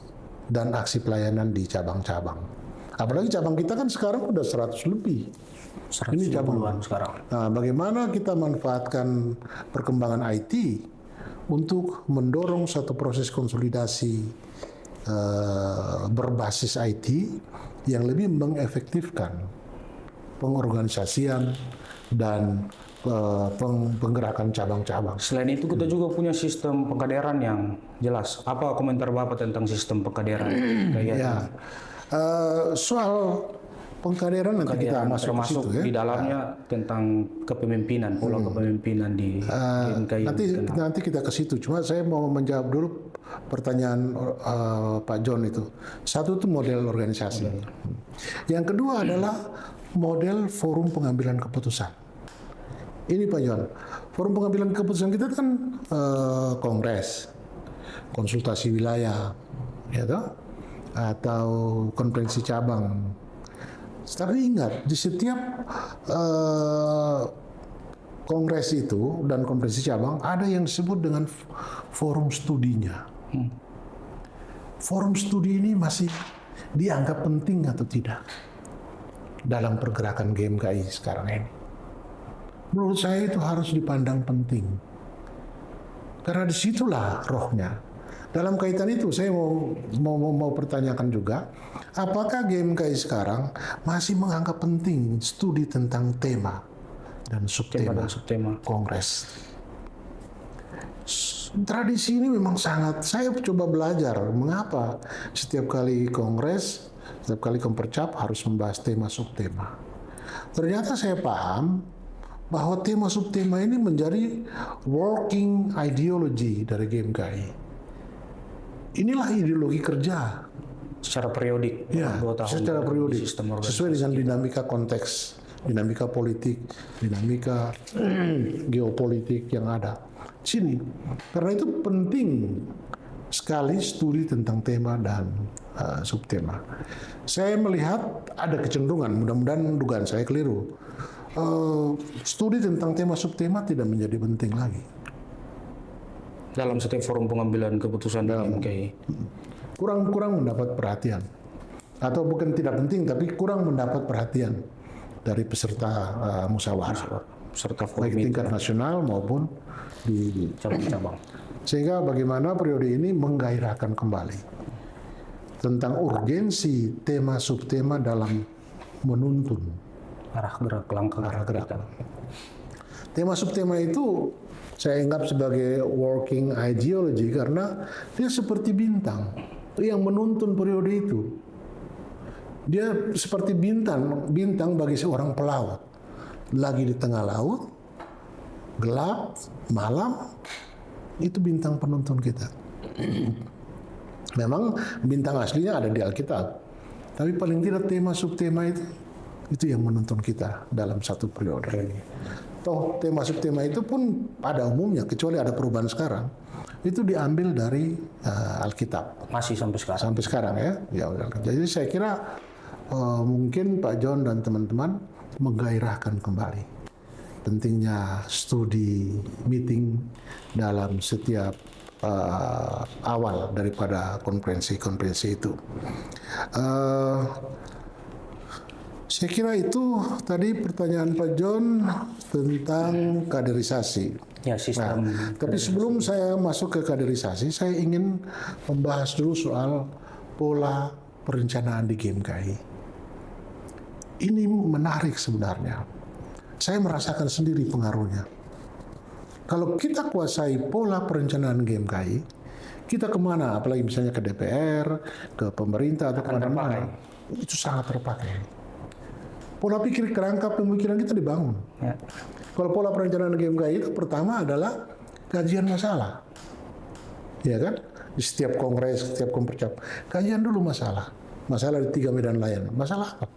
dan aksi pelayanan di cabang-cabang? Apalagi cabang kita kan sekarang udah 100 lebih. Ini cabang sekarang. Nah, bagaimana kita manfaatkan perkembangan IT untuk mendorong satu proses konsolidasi berbasis IT yang lebih mengefektifkan pengorganisasian dan penggerakan cabang-cabang. Selain itu kita juga punya sistem pengkaderan yang jelas. Apa komentar Bapak tentang sistem pengkaderan? Soal pengkaderan nanti kita masuk ke situ ya. Di dalamnya tentang kepemimpinan, pola kepemimpinan di GMKI. Nanti kita ke situ. Cuma saya mau menjawab dulu pertanyaan Pak John itu. 1 itu model organisasi. Yang kedua adalah model forum pengambilan keputusan. Ini Pak John, forum pengambilan keputusan kita kan kongres, konsultasi wilayah, ya toh? Atau konferensi cabang. Tapi ingat, di setiap kongres itu dan konferensi cabang ada yang disebut dengan forum studinya. Forum studi ini masih dianggap penting atau tidak dalam pergerakan GMKI sekarang ini? Menurut saya itu harus dipandang penting. Karena disitulah rohnya. Dalam kaitan itu saya mau pertanyakan juga, apakah GMKI sekarang masih menganggap penting studi tentang tema dan subtema kongres? Tradisi ini memang sangat, saya coba belajar mengapa setiap kali kongres, setiap kali kompercap harus membahas tema subtema. Ternyata saya paham bahwa tema subtema ini menjadi working ideology dari GMKI. Inilah ideologi kerja secara periodik, ya, 2 tahun secara periodik, sesuai dengan dinamika konteks, dinamika politik, dinamika geopolitik yang ada sini. Karena itu penting sekali studi tentang tema dan subtema. Saya melihat ada kecenderungan, mudah-mudahan dugaan saya keliru, studi tentang tema subtema tidak menjadi penting lagi. dalam setiap forum pengambilan keputusan di GMKI. Kurang mendapat perhatian, atau bukan tidak penting, tapi kurang mendapat perhatian dari peserta musyawarah, Serta baik forum tingkat nasional maupun di cabang-cabang. sehingga bagaimana periode ini menggairahkan kembali tentang urgensi tema subtema dalam menuntun Arah gerak langkah kita. tema subtema itu saya anggap sebagai working ideology karena dia seperti bintang yang menuntun periode itu. Dia seperti bintang bagi seorang pelaut. Lagi di tengah laut, gelap, malam, itu bintang penuntun kita. Memang bintang aslinya ada di Alkitab. Tapi paling tidak tema subtema itu yang menuntun kita dalam satu periode. Toh tema subtema itu pun pada umumnya, kecuali ada perubahan sekarang, itu diambil dari Alkitab. Masih sampai sekarang. Sampai sekarang ya. Jadi saya kira mungkin Pak John dan teman-teman menggairahkan kembali pentingnya studi meeting dalam setiap awal daripada konferensi itu. Saya kira itu tadi pertanyaan Pak John tentang kaderisasi. Ya, sistem. Tapi sebelum saya masuk ke kaderisasi, saya ingin membahas dulu soal pola perencanaan di GMKI. Ini menarik sebenarnya. Saya merasakan sendiri pengaruhnya. Kalau kita kuasai pola perencanaan GMKI, kita kemana? Apalagi misalnya ke DPR, ke pemerintah atau kemana-mana, itu sangat terpakai. Pola pikir kerangka pemikiran kita dibangun. Ya. Kalau pola perencanaan GMKI itu pertama adalah kajian masalah. Ya kan? Di setiap kongres, setiap kompercap, kajian dulu masalah. Masalah di 3 medan layan. Masalah apa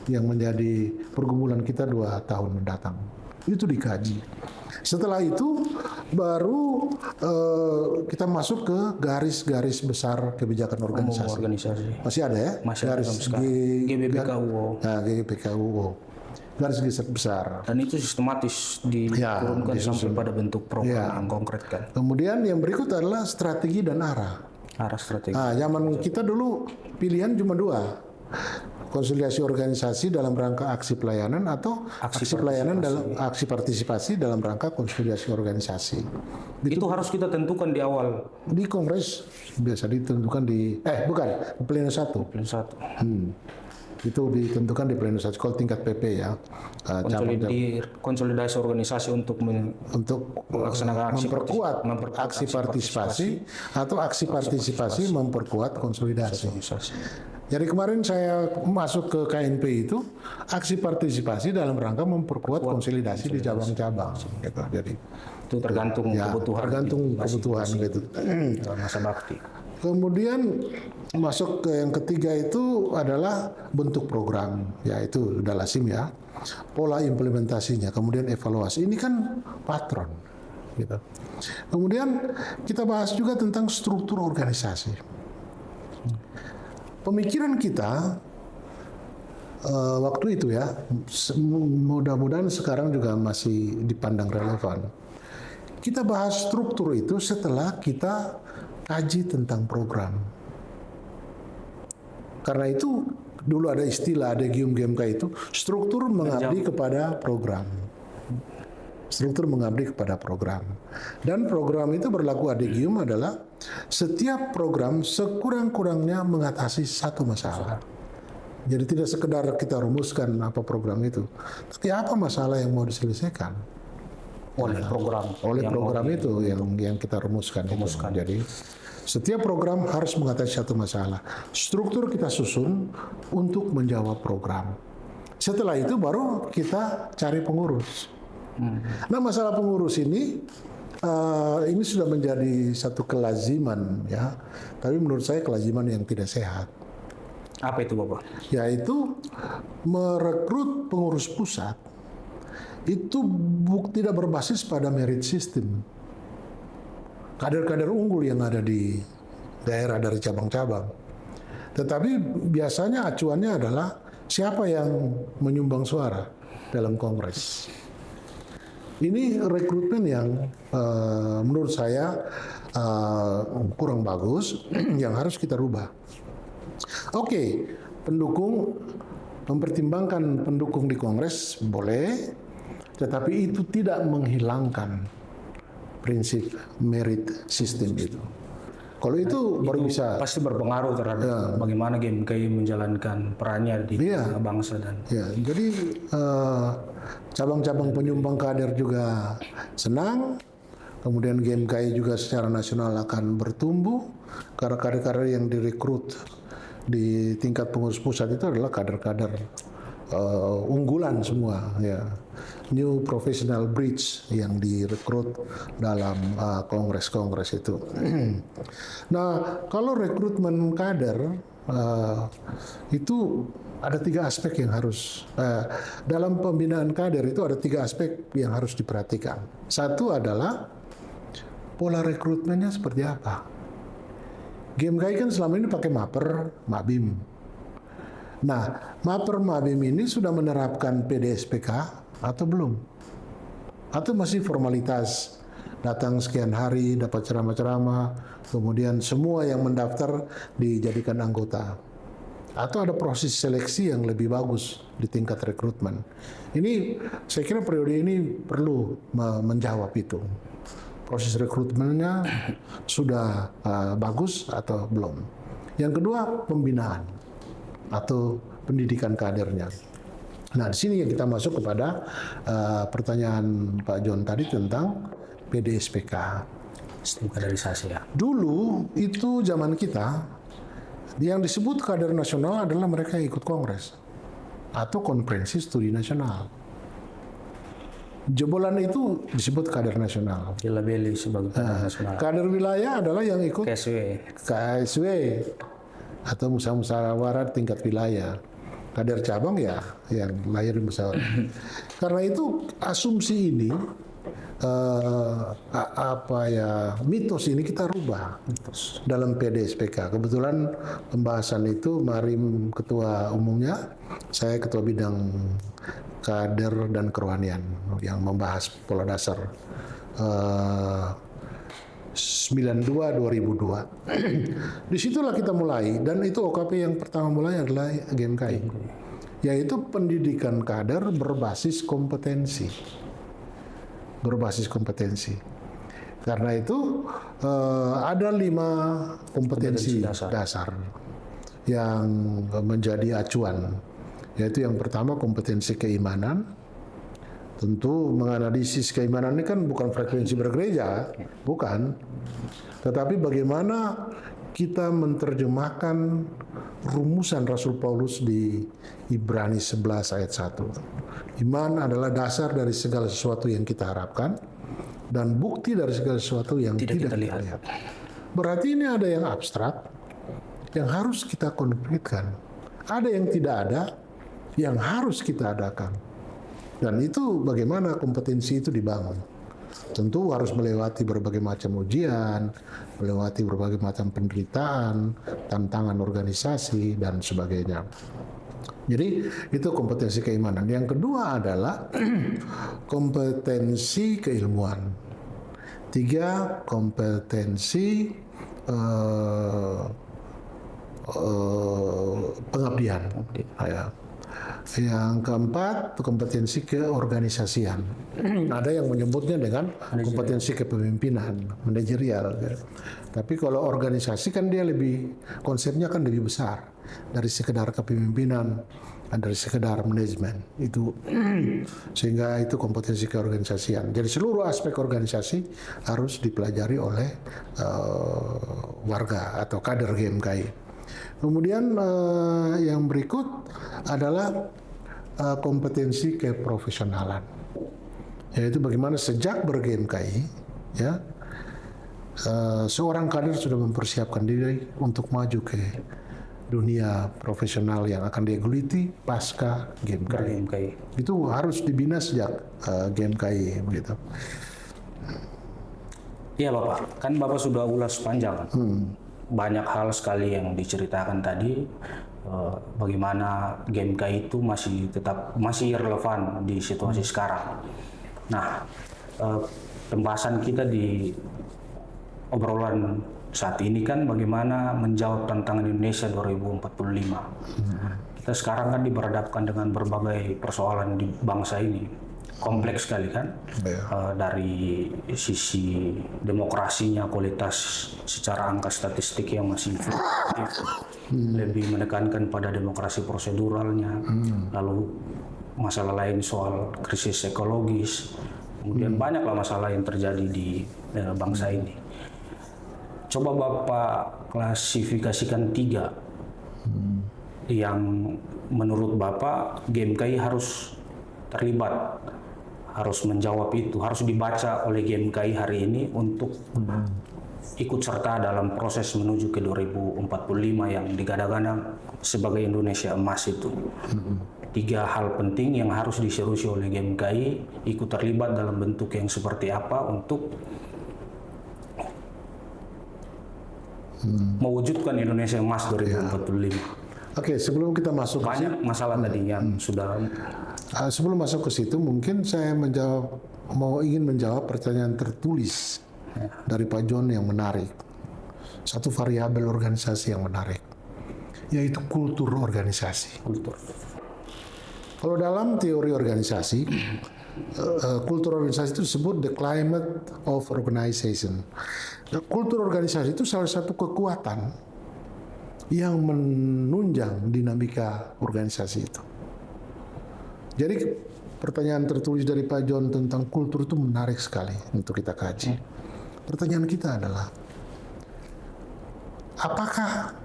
yang menjadi pergumulan kita 2 tahun mendatang? Itu dikaji. Setelah itu baru kita masuk ke garis-garis besar kebijakan organisasi. Masih ada ya? Masih garis ada GBPKUO. Nah, GBPKUO. Garis besar. Dan itu sistematis diturunkan sampai pada bentuk program yang konkret kan. Kemudian yang berikut adalah strategi dan arah. Arah strategi. Zaman kita dulu pilihan cuma 2. Konsolidasi organisasi dalam rangka aksi pelayanan atau aksi partisipasi dalam rangka konsolidasi organisasi. Itu harus kita tentukan di awal. Di kongres biasa ditentukan di pleno 1. Pleno 1. Itu ditentukan di pleno 1 kalau tingkat PP ya. Konsolidasi organisasi untuk melaksanakan memperkuat aksi partisipasi atau aksi partisipasi memperkuat konsolidasi. Jadi kemarin saya masuk ke KNP itu aksi partisipasi dalam rangka memperkuat konsolidasi di cabang-cabang. Gitu. Jadi itu tergantung kebutuhan gitu. Masa bakti. Kemudian masuk ke yang ketiga itu adalah bentuk program, yaitu sudah lazim ya. Pola implementasinya, kemudian evaluasi. Ini kan patron. Gitu. Kemudian kita bahas juga tentang struktur organisasi. Pemikiran kita waktu itu ya, mudah-mudahan sekarang juga masih dipandang relevan. Kita bahas struktur itu setelah kita kaji tentang program. Karena itu dulu ada istilah, ada GMK itu, struktur mengabdi kepada program. Struktur mengabdi kepada program. Dan program itu berlaku adegium adalah setiap program sekurang-kurangnya mengatasi satu masalah. Jadi tidak sekedar kita rumuskan apa program itu, tapi apa masalah yang mau diselesaikan oleh program itu yang kita rumuskan. Jadi setiap program harus mengatasi satu masalah. Struktur kita susun untuk menjawab program. Setelah itu baru kita cari pengurus. Nah, masalah pengurus ini sudah menjadi satu kelaziman ya, tapi menurut saya kelaziman yang tidak sehat. Apa itu Bapak? Yaitu merekrut pengurus pusat itu tidak berbasis pada merit system. Kader-kader unggul yang ada di daerah dari cabang-cabang. Tetapi biasanya acuannya adalah siapa yang menyumbang suara dalam kongres. Ini rekrutmen yang menurut saya kurang bagus, yang harus kita rubah. Oke, mempertimbangkan pendukung di Kongres boleh, tetapi itu tidak menghilangkan prinsip merit system itu. Kalau itu baru bisa pasti berpengaruh terhadap bagaimana GMKI menjalankan perannya di tengah bangsa dan jadi cabang-cabang penyumbang kader juga senang, kemudian GMKI juga secara nasional akan bertumbuh karena kader-kader yang direkrut di tingkat pengurus pusat itu adalah kader-kader unggulan semua, ya, new professional breeds yang direkrut dalam kongres-kongres itu. Nah, kalau rekrutmen kader itu ada 3 aspek yang harus dalam pembinaan kader itu ada 3 aspek yang harus diperhatikan. Satu adalah pola rekrutmennya seperti apa. GMKI kan selama ini pakai Maper, Mabim. Nah, Maper Mabim ini sudah menerapkan PDSPK atau belum? Atau masih formalitas, datang sekian hari, dapat ceramah-ceramah, kemudian semua yang mendaftar dijadikan anggota? Atau ada proses seleksi yang lebih bagus di tingkat rekrutmen? Ini, saya kira periode ini perlu menjawab itu. Proses rekrutmennya sudah bagus atau belum? Yang kedua, pembinaan atau pendidikan kadernya. Nah, di sini yang kita masuk kepada pertanyaan Pak John tadi tentang PDSPK. sistem kaderisasi ya. Dulu itu zaman kita yang disebut kader nasional adalah mereka yang ikut kongres atau konferensi studi nasional. Jebolan itu disebut kader nasional. Dilabeli sebagai kader nasional. Kader wilayah adalah yang ikut KSW. atau musyawarah tingkat wilayah. Kader cabang ya yang lahir di musyawarah. Karena itu asumsi ini mitos ini kita rubah dalam PDSPK. Kebetulan pembahasan itu Marim ketua umumnya, saya ketua bidang kader dan kerohanian yang membahas pola dasar 92-2002. Disitulah kita mulai, dan itu OKP yang pertama mulai adalah GMKI, yaitu pendidikan kader berbasis kompetensi. Karena itu ada 5 kompetensi dasar yang menjadi acuan, yaitu yang pertama kompetensi keimanan. Tentu menganalisis keimanan ini kan bukan frekuensi bergereja, bukan. Tetapi bagaimana kita menerjemahkan rumusan Rasul Paulus di Ibrani 11 ayat 1. Iman adalah dasar dari segala sesuatu yang kita harapkan dan bukti dari segala sesuatu yang tidak kita lihat. Berarti ini ada yang abstrak yang harus kita konkretkan. Ada yang tidak ada yang harus kita adakan. Dan itu bagaimana kompetensi itu dibangun. Tentu harus melewati berbagai macam ujian, melewati berbagai macam penderitaan, tantangan organisasi, dan sebagainya. Jadi itu kompetensi keimanan. Yang kedua adalah kompetensi keilmuan. 3, kompetensi pengabdian. Yang keempat, kompetensi keorganisasian. Ada yang menyebutnya dengan kompetensi kepemimpinan, manajerial. Tapi kalau organisasi kan dia konsepnya kan lebih besar dari sekedar kepemimpinan, dari sekedar manajemen. Itu sehingga itu kompetensi keorganisasian. Jadi seluruh aspek organisasi harus dipelajari oleh warga atau kader GMKI. Kemudian yang berikut adalah kompetensi keprofesionalan, yaitu bagaimana sejak ber-GMKI ya seorang kader sudah mempersiapkan diri untuk maju ke dunia profesional yang akan dia geluti pasca GMKI. Itu harus dibina sejak GMKI begitu. Iya Bapak, kan Bapak sudah ulas panjang. Banyak hal sekali yang diceritakan tadi, bagaimana GMKI itu masih relevan di situasi sekarang. Nah, pembahasan kita di obrolan saat ini kan bagaimana menjawab tantangan Indonesia 2045. Kita sekarang kan diberhadapkan dengan berbagai persoalan di bangsa ini. Kompleks sekali kan, dari sisi demokrasinya, kualitas secara angka statistik yang masih fluktuatif, lebih menekankan pada demokrasi proseduralnya, lalu masalah lain soal krisis ekologis, kemudian banyaklah masalah yang terjadi di bangsa ini. Coba Bapak klasifikasikan 3 yang menurut Bapak GMKI harus terlibat, harus menjawab itu, harus dibaca oleh GMKI hari ini untuk ikut serta dalam proses menuju ke 2045 yang digadang-gadang sebagai Indonesia emas itu. 3 hal penting yang harus diseriusi oleh GMKI, ikut terlibat dalam bentuk yang seperti apa untuk mewujudkan Indonesia emas 2045. Oke, sebelum kita masuk Banyak masalah tadi yang sudah. Sebelum masuk ke situ, mungkin saya ingin menjawab pertanyaan tertulis dari Pak John yang menarik. Satu variabel organisasi yang menarik, yaitu kultur organisasi. Kalau dalam teori organisasi, kultur organisasi itu disebut the climate of organization. Kultur organisasi itu salah satu kekuatan yang menunjang dinamika organisasi itu. Jadi pertanyaan tertulis dari Pak John tentang kultur itu menarik sekali untuk kita kaji. Pertanyaan kita adalah, apakah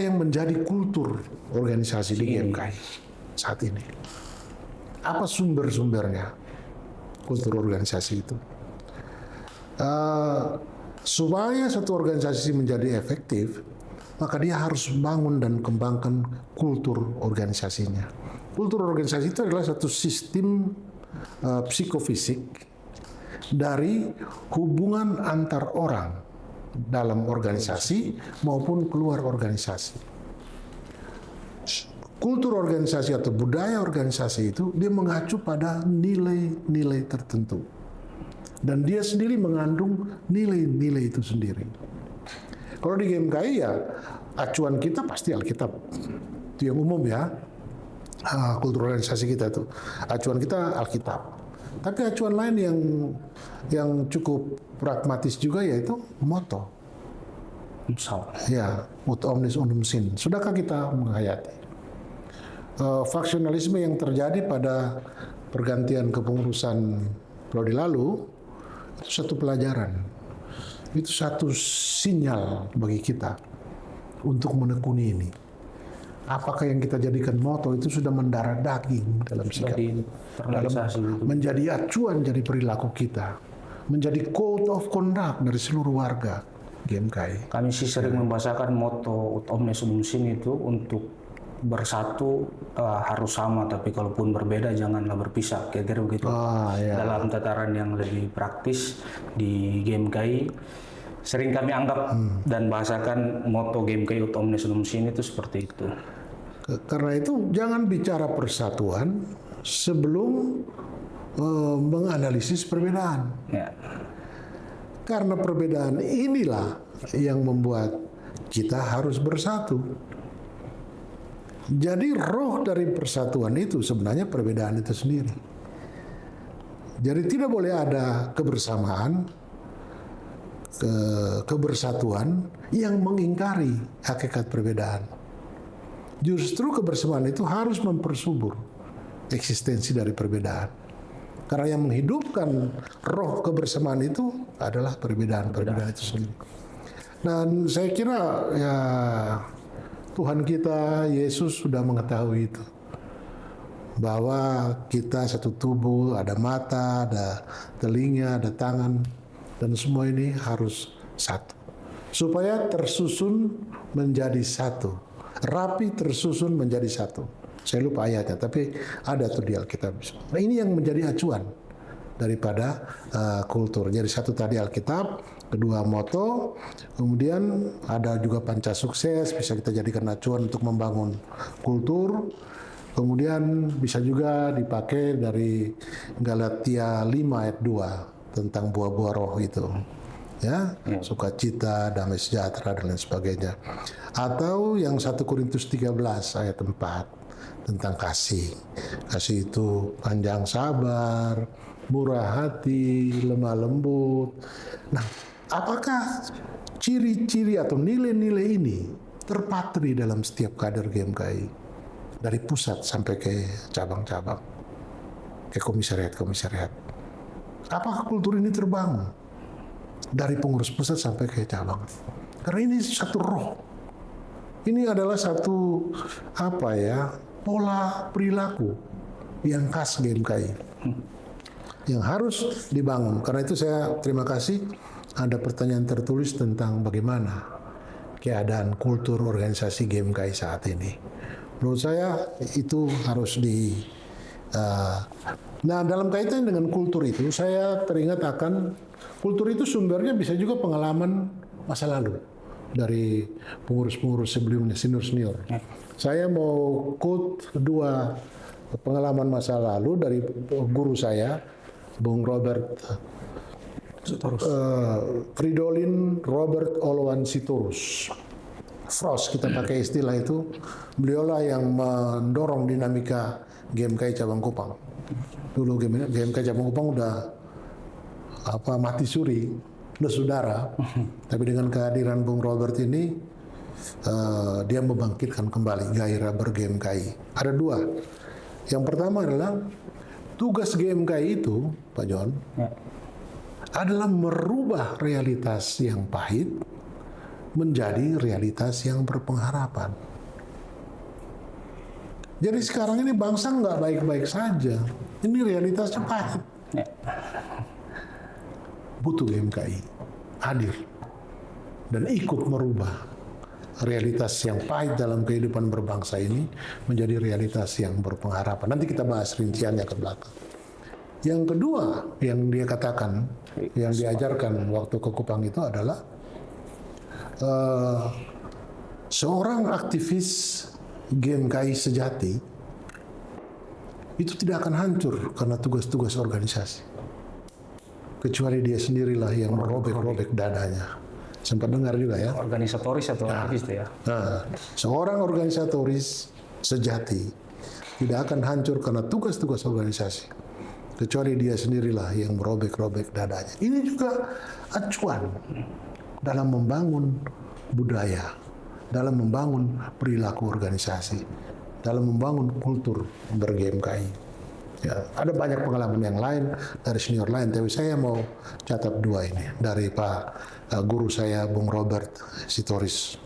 yang menjadi kultur organisasi di GMKI saat ini? Apa sumber-sumbernya kultur organisasi itu? Supaya satu organisasi menjadi efektif, maka dia harus bangun dan kembangkan kultur organisasinya. Kultur organisasi itu adalah satu sistem psikofisik dari hubungan antar orang dalam organisasi maupun keluar organisasi. Kultur organisasi atau budaya organisasi itu dia mengacu pada nilai-nilai tertentu. Dan dia sendiri mengandung nilai-nilai itu sendiri. Kalau di GMKI ya acuan kita pasti Alkitab. Itu yang umum ya. Kultur organisasi kita itu. Acuan kita Alkitab. Tapi acuan lain yang cukup pragmatis juga yaitu moto. Ya, ut omnis unum sin. Sudahkah kita menghayati? Faksionalisme yang terjadi pada pergantian kepengurusan periode lalu itu satu pelajaran. Itu satu sinyal bagi kita untuk menekuni ini. Apakah yang kita jadikan moto itu sudah mendarah daging dalam sikap, menjadi acuan jadi perilaku kita, menjadi code of conduct dari seluruh warga GMKI. Kami sih sering membahasakan moto ut omnes unum sin itu untuk bersatu harus sama, tapi kalaupun berbeda janganlah berpisah, kira-kira begitu. Dalam tataran yang lebih praktis di GMKI sering kami anggap dan bahasakan moto GMKI ut omnes unum sin itu seperti itu. Karena itu jangan bicara persatuan sebelum menganalisis perbedaan. Ya. Karena perbedaan inilah yang membuat kita harus bersatu. Jadi roh dari persatuan itu sebenarnya perbedaan itu sendiri. Jadi tidak boleh ada kebersamaan, kebersatuan yang mengingkari hakikat perbedaan. Justru kebersamaan itu harus mempersubur eksistensi dari perbedaan. Karena yang menghidupkan roh kebersamaan itu adalah perbedaan-perbedaan itu sendiri. Dan saya kira ya Tuhan kita, Yesus sudah mengetahui itu. Bahwa kita satu tubuh, ada mata, ada telinga, ada tangan. Dan semua ini harus satu. Supaya tersusun menjadi satu. Rapi tersusun menjadi satu. Saya lupa ayatnya, tapi ada tuh di Alkitab. Nah ini yang menjadi acuan daripada kultur. Jadi satu tadi Alkitab, kedua moto, kemudian ada juga panca sukses, bisa kita jadikan acuan untuk membangun kultur, Kemudian bisa juga dipakai dari Galatia 5 ayat 2 tentang buah-buah roh itu. Ya, sukacita, damai sejahtera dan lain sebagainya. Atau yang 1 Korintus 13 ayat 4 tentang kasih. Kasih itu panjang sabar, murah hati, lemah lembut. Nah, apakah ciri-ciri atau nilai-nilai ini terpatri dalam setiap kader GMKI? Dari pusat sampai ke cabang-cabang, ke komisariat-komisariat. Apakah kultur ini terbangun dari pengurus pusat sampai ke cabang? Karena ini satu roh. Ini adalah satu pola perilaku yang khas GMKI yang harus dibangun. Karena itu saya terima kasih ada pertanyaan tertulis tentang bagaimana keadaan kultur organisasi GMKI saat ini. Menurut saya itu harus Nah, dalam kaitan dengan kultur itu, saya teringat akan kultur itu sumbernya bisa juga pengalaman masa lalu dari pengurus-pengurus sebelumnya, senior-senior. Saya mau quote 2 pengalaman masa lalu dari guru saya, Bung Robert Fridolin Robert Oloan Sitorus. Frost, kita pakai istilah itu. Beliaulah yang mendorong dinamika GMKI Cabang Kupang. Dulu GMKI Cabang Kupang udah mati suri, udah saudara. Tapi dengan kehadiran Bung Robert ini, dia membangkitkan kembali gairah ber-GMKI. Ada 2. Yang pertama adalah tugas GMKI itu, Pak John, adalah merubah realitas yang pahit menjadi realitas yang berpengharapan. Jadi sekarang ini bangsa nggak baik-baik saja. Ini realitasnya pahit. Butuh GMKI hadir dan ikut merubah realitas yang pahit dalam kehidupan berbangsa ini menjadi realitas yang berpengharapan. Nanti kita bahas rinciannya ke belakang. Yang kedua yang dia katakan, yang diajarkan waktu ke Kupang itu adalah seorang aktivis GMKI sejati itu tidak akan hancur karena tugas-tugas organisasi, kecuali dia sendirilah yang merobek-robek dadanya. Sempat dengar juga ya. Organisatoris atau aktivis itu ya. Nah, seorang organisatoris sejati tidak akan hancur karena tugas-tugas organisasi, kecuali dia sendirilah yang merobek-robek dadanya. Ini juga acuan dalam membangun budaya, dalam membangun perilaku organisasi, dalam membangun kultur ber-GMKI. Ya, ada banyak pengalaman yang lain dari senior lain, tapi saya mau catat 2 ini dari Pak guru saya, Bung Robert Sitorus.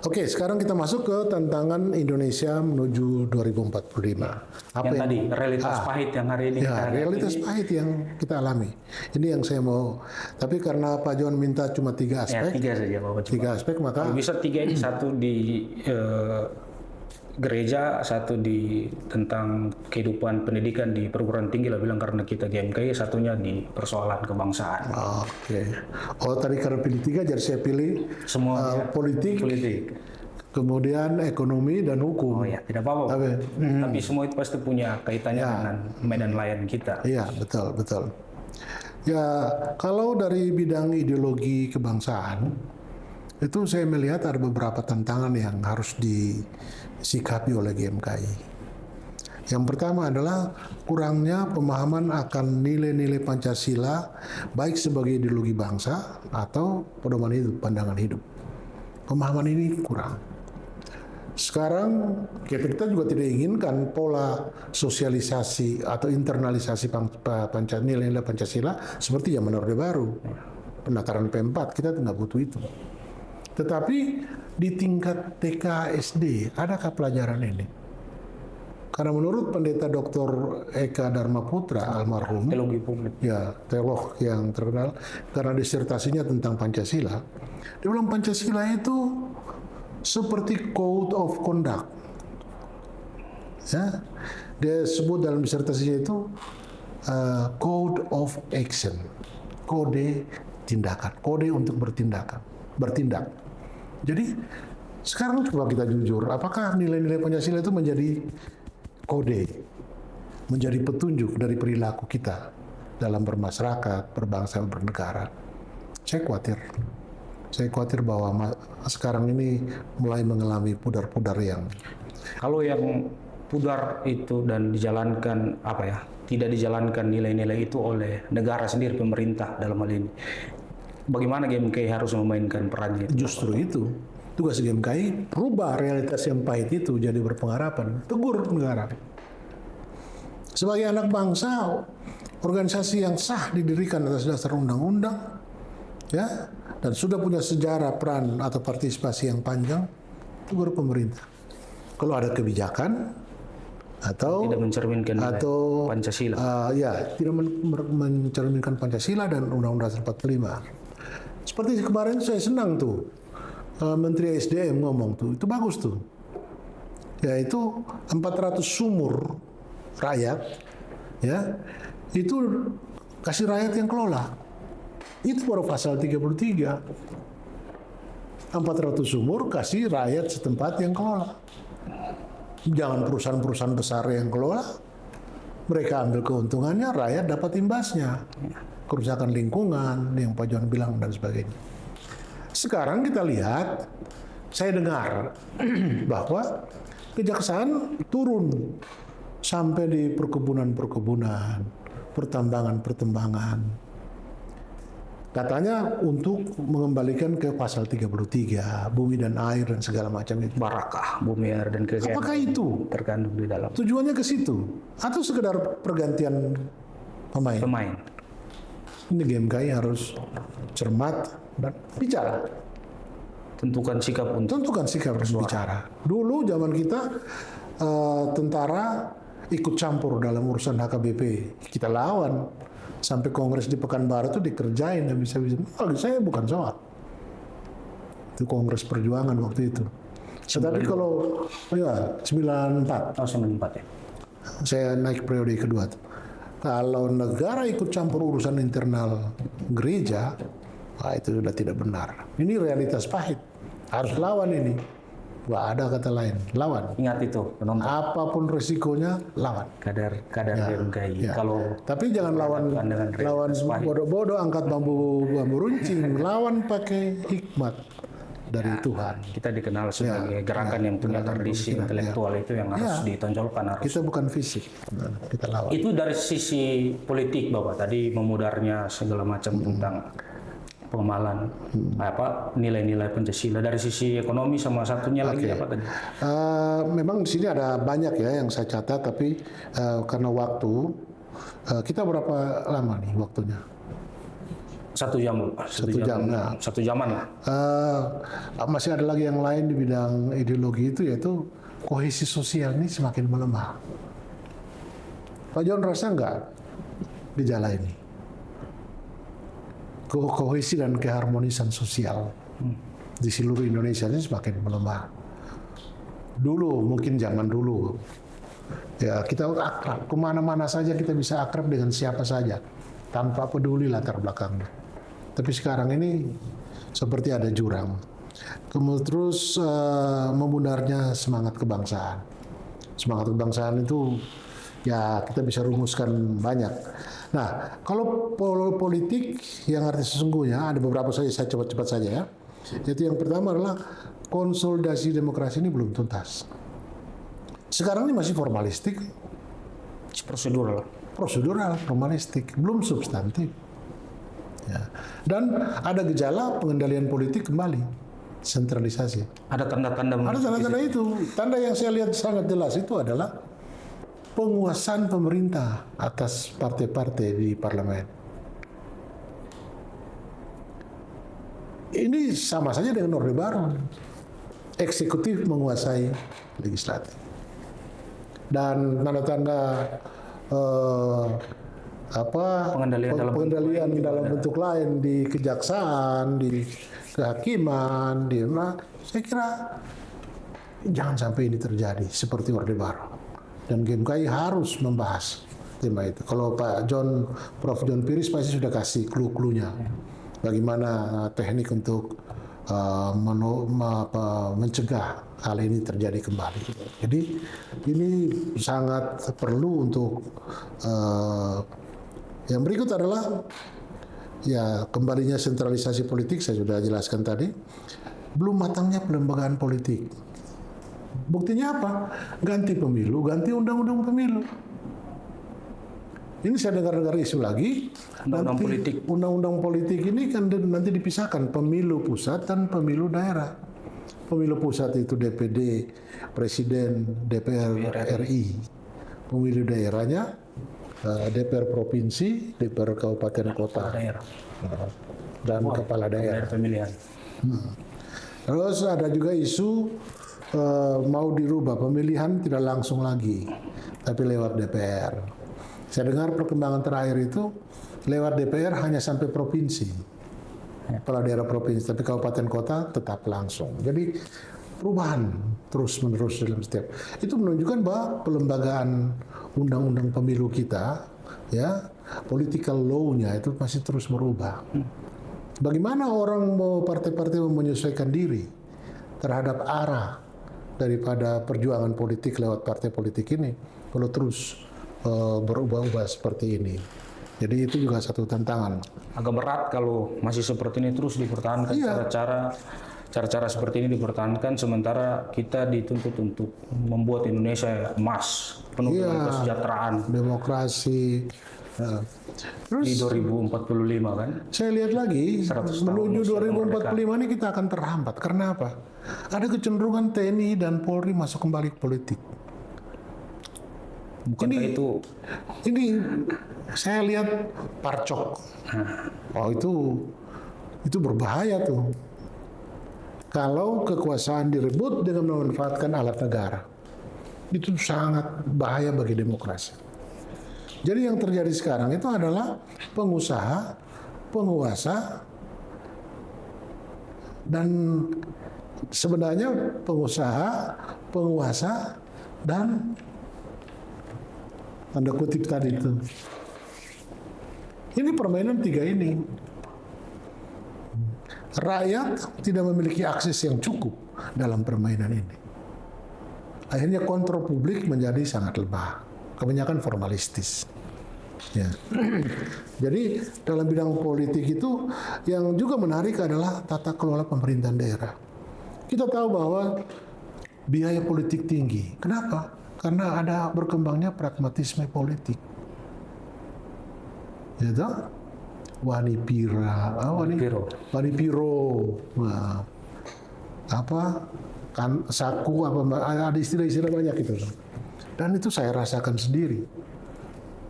Oke, sekarang kita masuk ke tantangan Indonesia menuju 2045. Apa yang tadi, realitas pahit yang hari ini. Ya, realitas pahit yang kita alami. Ini yang saya mau. Tapi karena Pak John minta cuma 3 aspek. Ya, 3 saja Bapak. 3 aspek, maka kalau bisa 3 ini, 1 di gereja, 1 di tentang kehidupan pendidikan di perguruan tinggi lah bilang karena kita GMKI, 1-nya di persoalan kebangsaan. Oke. Oh, tadi karena pilih 3 jadi saya pilih semua politik, kemudian ekonomi dan hukum. Oh ya, tidak apa-apa. Tapi semua itu pasti punya kaitannya dengan medan layan kita. Iya, betul. Ya, kalau dari bidang ideologi kebangsaan, itu saya melihat ada beberapa tantangan yang harus disikapi oleh GMKI. Yang pertama adalah kurangnya pemahaman akan nilai-nilai Pancasila, baik sebagai ideologi bangsa atau pedoman hidup, pandangan hidup. Pemahaman ini kurang. Sekarang kita juga tidak inginkan pola sosialisasi atau internalisasi nilai-nilai Pancasila seperti zaman Orde Baru, penataran P4, kita nggak butuh itu. Tetapi di tingkat TK SD, adakah pelajaran ini? Karena menurut Pendeta Dr. Eka Dharma Putra almarhum, Teologi publik. Ya, teolog yang terkenal, karena disertasinya tentang Pancasila, dia bilang Pancasila itu seperti code of conduct. Ya, dia sebut dalam disertasinya itu code of action, kode tindakan, kode untuk bertindak. Jadi Sekarang coba kita jujur, apakah nilai-nilai Pancasila itu menjadi kode, menjadi petunjuk dari perilaku kita dalam bermasyarakat, berbangsa, bernegara? Saya khawatir bahwa sekarang ini mulai mengalami pudar-pudar yang... Kalau yang pudar itu dan dijalankan tidak dijalankan nilai-nilai itu oleh negara sendiri, pemerintah dalam hal ini, bagaimana GMKI harus memainkan perannya itu? Justru itu tugas GMKI, rubah realitas yang pahit itu jadi berpengharapan, tegur negara. Sebagai anak bangsa, organisasi yang sah didirikan atas dasar undang-undang, ya, dan sudah punya sejarah peran atau partisipasi yang panjang, tegur pemerintah. Kalau ada kebijakan atau tidak mencerminkan Pancasila, tidak mencerminkan Pancasila dan Undang-Undang 45. Seperti kemarin saya senang tuh Menteri SDM ngomong tuh, itu bagus tuh, yaitu 400 sumur rakyat, ya, itu kasih rakyat yang kelola. Itu baru pasal 33. 400 sumur kasih rakyat setempat yang kelola. Jangan perusahaan-perusahaan besar yang kelola. Mereka ambil keuntungannya, rakyat dapat imbasnya. Kerusakan lingkungan, yang Pak John bilang, dan sebagainya. Sekarang kita lihat, saya dengar bahwa kejaksaan turun sampai di perkebunan-perkebunan, pertambangan-pertambangan. Katanya untuk mengembalikan ke pasal 33, bumi dan air dan segala macam itu. Barakah bumi, air, dan kekayaan. Apakah itu terkandung di dalam? Tujuannya ke situ atau sekedar pergantian pemain? Ini GMKI harus cermat dan bicara. Tentukan sikap harus bicara. Dulu zaman kita tentara ikut campur dalam urusan HKBP, kita lawan. Sampai kongres di Pekanbaru itu dikerjain dan bisa-bisa. Saya bukan soal. Itu kongres perjuangan waktu itu. Tetapi kalau 94. Oh, 94 ya. Saya naik periode kedua. Kalau negara ikut campur urusan internal gereja, itu sudah tidak benar. Ini realitas pahit. Harus lawan ini. Nggak ada kata lain, lawan. Ingat itu, penonton. Apapun resikonya, lawan. Kadar GMKI. Ya. Kalau tapi jangan lawan bodoh-bodoh, angkat bambu runcing. Lawan pakai hikmat dari Tuhan. Kita dikenal sebagai gerakan yang punya tradisi intelektual itu yang harus ditonjolkan. Kita bukan fisik, kita lawan. Itu dari sisi politik, Bapak. Tadi memudarnya segala macam tentang pengamalan nilai-nilai Pancasila. Dari sisi ekonomi sama satunya lagi apa tadi? Memang di sini ada banyak ya yang saya catat, tapi karena waktu, kita berapa lama nih waktunya? 1 jam. 1 jam. Nah, 1 jaman lah. Masih ada lagi yang lain di bidang ideologi itu, yaitu kohesi sosial ini semakin melemah. Pak John rasa nggak gejala ini? Kohesi dan keharmonisan sosial di seluruh Indonesia ini semakin melemah. Dulu, mungkin zaman dulu, ya kita akrab, kemana-mana saja kita bisa akrab dengan siapa saja, tanpa peduli latar belakangnya. Tapi sekarang ini seperti ada jurang. Kemudian terus memundarnya semangat kebangsaan. Semangat kebangsaan itu ya kita bisa rumuskan banyak. Nah, kalau politik yang arti sesungguhnya ada beberapa saja, saya cepat-cepat saja ya. Yaitu yang pertama adalah konsolidasi demokrasi ini belum tuntas. Sekarang ini masih formalistik, prosedural, formalistik, belum substantif. Ya. Dan ada gejala pengendalian politik kembali, sentralisasi. Ada tanda-tanda itu. Tanda yang saya lihat sangat jelas itu adalah penguasaan pemerintah atas partai-partai di parlemen. Ini sama saja dengan Orde Baru. Eksekutif menguasai legislatif. Dan tanda-tanda pengendalian dalam bentuk lain di kejaksaan, di kehakiman, saya kira jangan sampai ini terjadi seperti Orde Baru. Dan GMKI harus membahas tema itu. Kalau Prof. John Piris pasti sudah kasih clue-cluenya. Bagaimana teknik untuk mencegah hal ini terjadi kembali. Jadi ini sangat perlu untuk yang berikut adalah ya kembalinya sentralisasi politik. Saya sudah jelaskan tadi, belum matangnya pelembagaan politik. Buktinya apa? Ganti pemilu, ganti undang-undang pemilu. Ini saya dengar isu lagi, undang-undang politik ini kan nanti dipisahkan pemilu pusat dan pemilu daerah. Pemilu pusat itu DPD, Presiden, DPR RI. Pemilu daerahnya DPR provinsi, DPR kabupaten kota, dan kepala daerah pemilihan. Terus ada juga isu mau dirubah pemilihan tidak langsung lagi, tapi lewat DPR. Saya dengar perkembangan terakhir itu lewat DPR hanya sampai provinsi, kepala daerah provinsi, tapi kabupaten kota tetap langsung. Jadi perubahan terus menerus dalam setiap. Itu menunjukkan bahwa pelembagaan undang-undang pemilu kita, ya, political law-nya itu masih terus merubah. Bagaimana orang mau partai-partai menyesuaikan diri terhadap arah daripada perjuangan politik lewat partai politik ini kalau terus berubah-ubah seperti ini. Jadi itu juga satu tantangan. Agak berat kalau masih seperti ini terus dipertahankan. Cara-cara seperti ini dipertahankan sementara kita dituntut untuk membuat Indonesia emas, penuh dengan kesejahteraan, demokrasi. Terus di 2045 kan? Saya lihat lagi menuju 2045 ini kita akan terhambat. Karena apa? Ada kecenderungan TNI dan Polri masuk kembali ke politik. Bukankah ini saya lihat parcok. Oh itu berbahaya tuh. Kalau kekuasaan direbut dengan memanfaatkan alat negara, itu sangat bahaya bagi demokrasi. Jadi yang terjadi sekarang itu adalah pengusaha, penguasa, dan sebenarnya pengusaha, penguasa, dan tanda kutip tadi itu. Ini permainan tiga ini. Rakyat tidak memiliki akses yang cukup dalam permainan ini. Akhirnya kontrol publik menjadi sangat lemah. Kebanyakan formalistis. Ya. Jadi dalam bidang politik itu yang juga menarik adalah tata kelola pemerintahan daerah. Kita tahu bahwa biaya politik tinggi. Kenapa? Karena ada berkembangnya pragmatisme politik. Ya toh? Wanipiro. Nah, saku ada istilah-istilah banyak itu. Dan itu saya rasakan sendiri.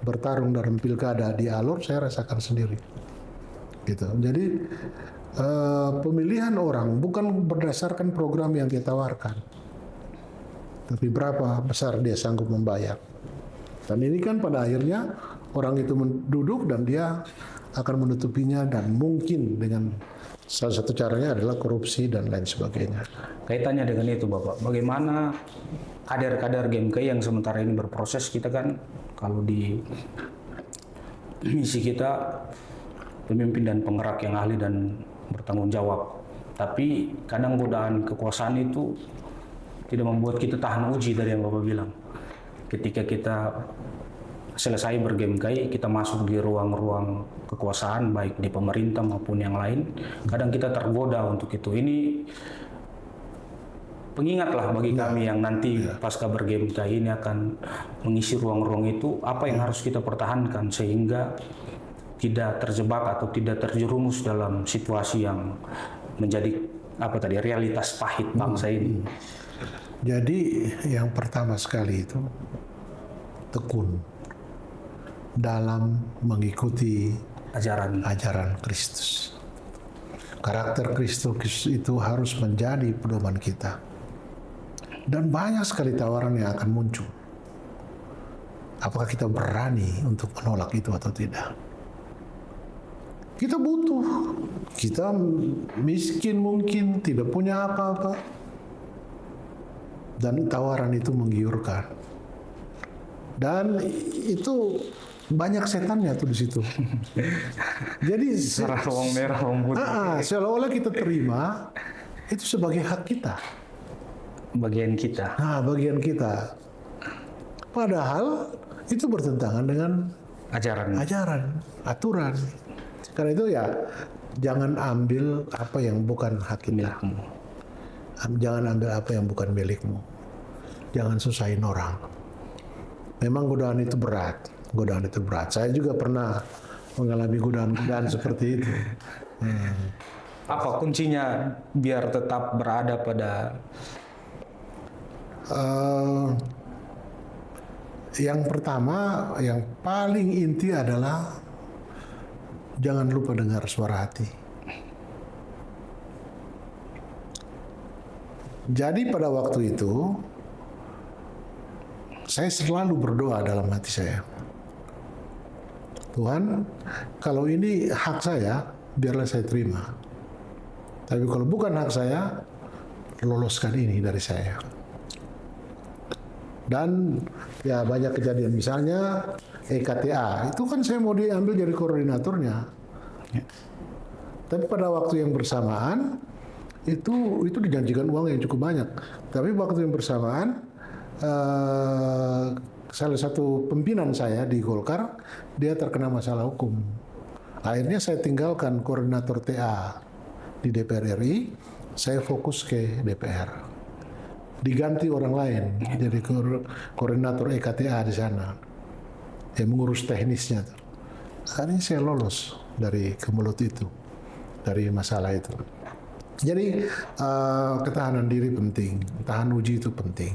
Bertarung dalam pilkada di Alor saya rasakan sendiri. Gitu. Jadi pemilihan orang bukan berdasarkan program yang dia tawarkan, tapi berapa besar dia sanggup membayar. Dan ini kan pada akhirnya orang itu duduk dan dia akan menutupinya, dan mungkin dengan salah satu caranya adalah korupsi dan lain sebagainya. Kaitannya dengan itu Bapak, bagaimana kader-kader GMKI yang sementara ini berproses? Kita kan kalau di misi kita pemimpin dan penggerak yang ahli dan bertanggung jawab, tapi kadang godaan kekuasaan itu tidak membuat kita tahan uji dari yang Bapak bilang. Ketika kita selesai berGMKI, kita masuk di ruang-ruang kekuasaan, baik di pemerintah maupun yang lain, kadang kita tergoda untuk itu. Ini pengingatlah bagi kami yang nanti pasca berGMKI ini akan mengisi ruang-ruang itu, apa yang harus kita pertahankan sehingga tidak terjebak atau tidak terjerumus dalam situasi yang menjadi realitas pahit bangsa ini. Jadi yang pertama sekali itu tekun dalam mengikuti ajaran Kristus. Karakter Kristus itu harus menjadi pedoman kita. Dan banyak sekali tawaran yang akan muncul. Apakah kita berani untuk menolak itu atau tidak? Kita butuh. Kita miskin mungkin, tidak punya apa-apa. Dan tawaran itu menggiurkan. Dan itu banyak setannya tuh di situ. Jadi Sarah bawang merah, bawang putih. seolah-olah kita terima itu sebagai hak kita. Bagian kita. Nah, bagian kita. Padahal itu bertentangan dengan Ajaran. aturan. Karena itu ya jangan ambil apa yang bukan hak kita. Jangan ambil apa yang bukan milikmu. Jangan susahin orang. Memang godaan itu berat. Saya juga pernah mengalami godaan-godaan seperti itu. Apa kuncinya biar tetap berada pada yang pertama, yang paling inti adalah jangan lupa dengar suara hati. Jadi pada waktu itu saya selalu berdoa dalam hati saya. Tuhan, kalau ini hak saya, biarlah saya terima. Tapi kalau bukan hak saya, loloskan ini dari saya. Dan ya banyak kejadian, misalnya EKTA, itu kan saya mau diambil jadi koordinatornya. Tapi pada waktu yang bersamaan, itu dijanjikan uang yang cukup banyak. Tapi waktu yang bersamaan, salah satu pimpinan saya di Golkar, dia terkena masalah hukum. Akhirnya saya tinggalkan koordinator TA di DPR RI, saya fokus ke DPR. Diganti orang lain jadi koordinator EKTA di sana, yang mengurus teknisnya. Akhirnya saya lolos dari kemelut itu, dari masalah itu. Jadi ketahanan diri penting, tahan uji itu penting.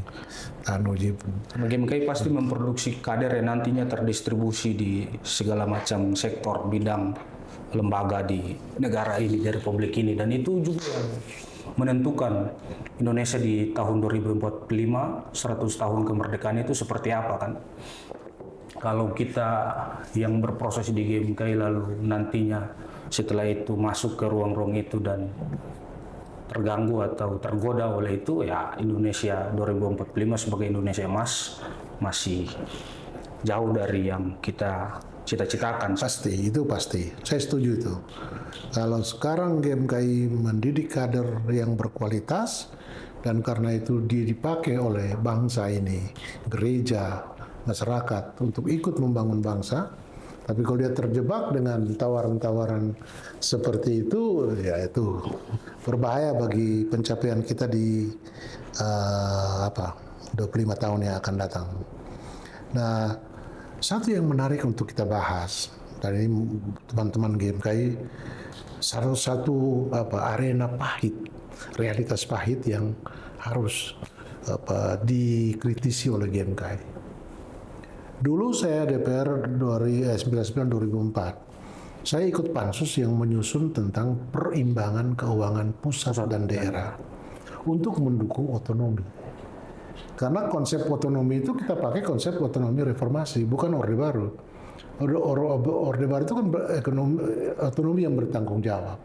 GMKI pasti memproduksi kader yang nantinya terdistribusi di segala macam sektor bidang lembaga di negara ini, di Republik ini, dan itu juga menentukan Indonesia di tahun 2045 100 tahun kemerdekaan itu seperti apa kan. Kalau kita yang berproses di GMKI lalu nantinya setelah itu masuk ke ruang-ruang itu dan terganggu atau tergoda oleh itu, ya Indonesia 2045 sebagai Indonesia emas masih jauh dari yang kita cita-citakan. Itu pasti. Saya setuju itu. Kalau sekarang GMKI mendidik kader yang berkualitas, dan karena itu dia dipakai oleh bangsa ini, gereja, masyarakat untuk ikut membangun bangsa. Tapi kalau dia terjebak dengan tawaran-tawaran seperti itu, ya itu berbahaya bagi pencapaian kita di 25 tahun yang akan datang. Nah, satu yang menarik untuk kita bahas, dan ini teman-teman GMKI, satu arena pahit, realitas pahit yang harus dikritisi oleh GMKI. Dulu saya DPR 99-2004. Saya ikut pansus yang menyusun tentang perimbangan keuangan pusat dan daerah untuk mendukung otonomi. Karena konsep otonomi itu kita pakai konsep otonomi reformasi, bukan Orde Baru. Orde Baru itu kan otonomi yang bertanggung jawab.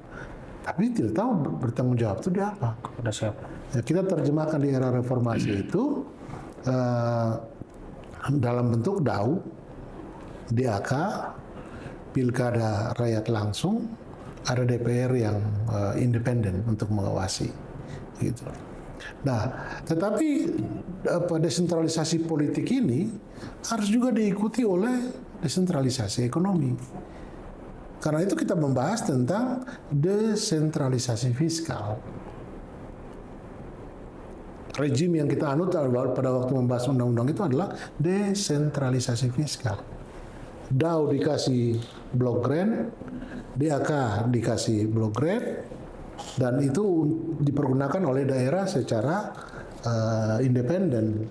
Tapi tidak tahu bertanggung jawab itu dia apa. Kepada siapa? Ya, kita terjemahkan di era reformasi itu dalam bentuk DAU, DAK, pilkada rakyat langsung, ada DPR yang independen untuk mengawasi, gitu. Nah, tetapi desentralisasi politik ini harus juga diikuti oleh desentralisasi ekonomi. Karena itu kita membahas tentang desentralisasi fiskal. Rejim yang kita anut pada waktu membahas undang-undang itu adalah desentralisasi fiskal. DAU dikasih blok grant, DAK dikasih blok grant, dan itu dipergunakan oleh daerah secara independen.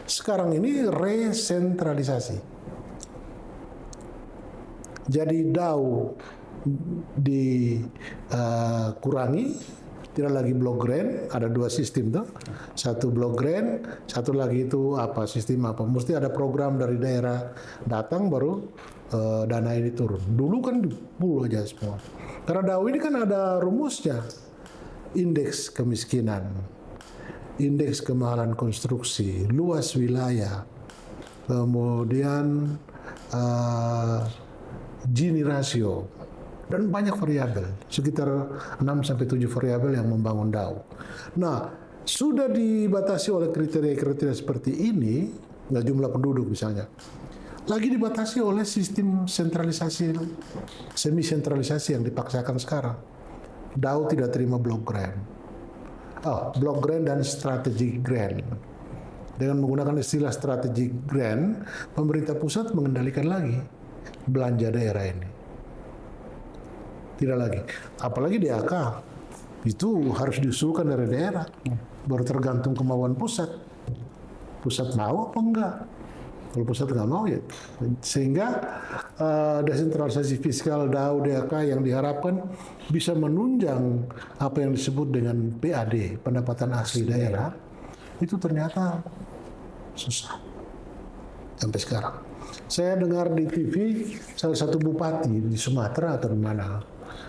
Sekarang ini resentralisasi. Jadi DAU dikurangi, tidak lagi blok grant, ada dua sistem tuh. Satu blok grant, satu lagi itu sistem apa. Mesti ada program dari daerah datang baru dana ini turun. Dulu kan di pool aja semua. Karena DAU ini kan ada rumusnya. Indeks kemiskinan, indeks kemahalan konstruksi, luas wilayah, kemudian Gini rasio, dan banyak variabel, sekitar 6-7 variabel yang membangun DAO. Nah, sudah dibatasi oleh kriteria-kriteria seperti ini, jumlah penduduk misalnya, lagi dibatasi oleh sistem sentralisasi, semi sentralisasi yang dipaksakan sekarang. DAO tidak terima block grant. Block grant dan strategic grant. Dengan menggunakan istilah strategic grant, pemerintah pusat mengendalikan lagi belanja daerah ini. Tidak lagi. Apalagi DAK, itu harus diusulkan dari daerah. Baru tergantung kemauan pusat. Pusat mau apa enggak? Kalau pusat nggak mau ya. Sehingga desentralisasi fiskal DAO DAK yang diharapkan bisa menunjang apa yang disebut dengan PAD, pendapatan asli daerah, itu ternyata susah sampai sekarang. Saya dengar di TV salah satu bupati di Sumatera atau di mana,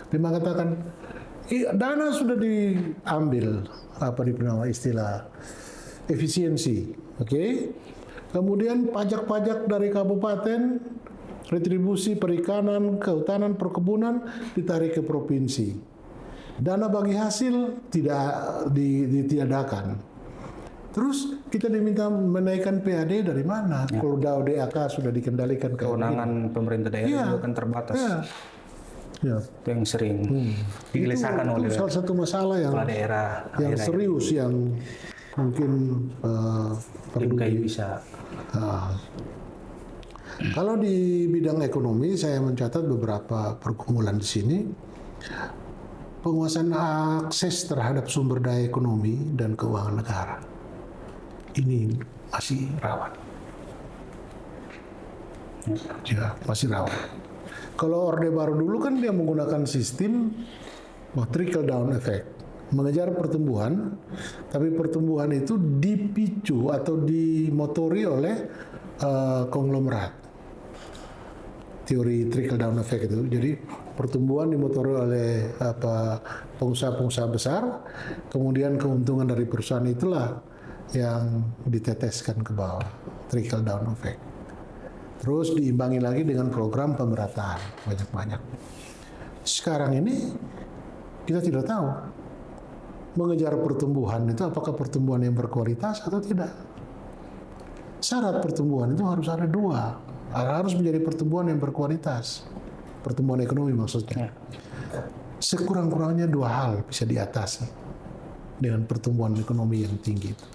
dia mengatakan dana sudah diambil, apa dikenal istilah efisiensi, oke? Kemudian pajak-pajak dari kabupaten, retribusi perikanan, kehutanan, perkebunan ditarik ke provinsi. Dana bagi hasil tidak ditiadakan. Terus kita diminta menaikkan PAD dari mana? Ya. Kalau DAO DAK sudah dikendalikan kewenangan pemerintah daerah juga kan terbatas. Ya. Itu yang sering digelisahkan oleh salah satu masalah yang daerah yang serius yang mungkin perlu bisa. Kalau di bidang ekonomi saya mencatat beberapa pergumulan di sini. Penguasaan akses terhadap sumber daya ekonomi dan keuangan negara. Ini masih rawan. Ya, masih rawan. Kalau Orde Baru dulu kan dia menggunakan sistem trickle down effect, mengejar pertumbuhan, tapi pertumbuhan itu dipicu atau dimotori oleh konglomerat. Teori trickle down effect itu. Jadi pertumbuhan dimotori oleh pengusaha-pengusaha besar, kemudian keuntungan dari perusahaan itulah yang diteteskan ke bawah, trickle down effect. Terus diimbangi lagi dengan program pemerataan banyak-banyak. Sekarang ini kita tidak tahu mengejar pertumbuhan itu apakah pertumbuhan yang berkualitas atau tidak. Syarat pertumbuhan itu harus ada dua, harus menjadi pertumbuhan yang berkualitas, pertumbuhan ekonomi maksudnya. Sekurang-kurangnya dua hal bisa diatasi dengan pertumbuhan ekonomi yang tinggi itu.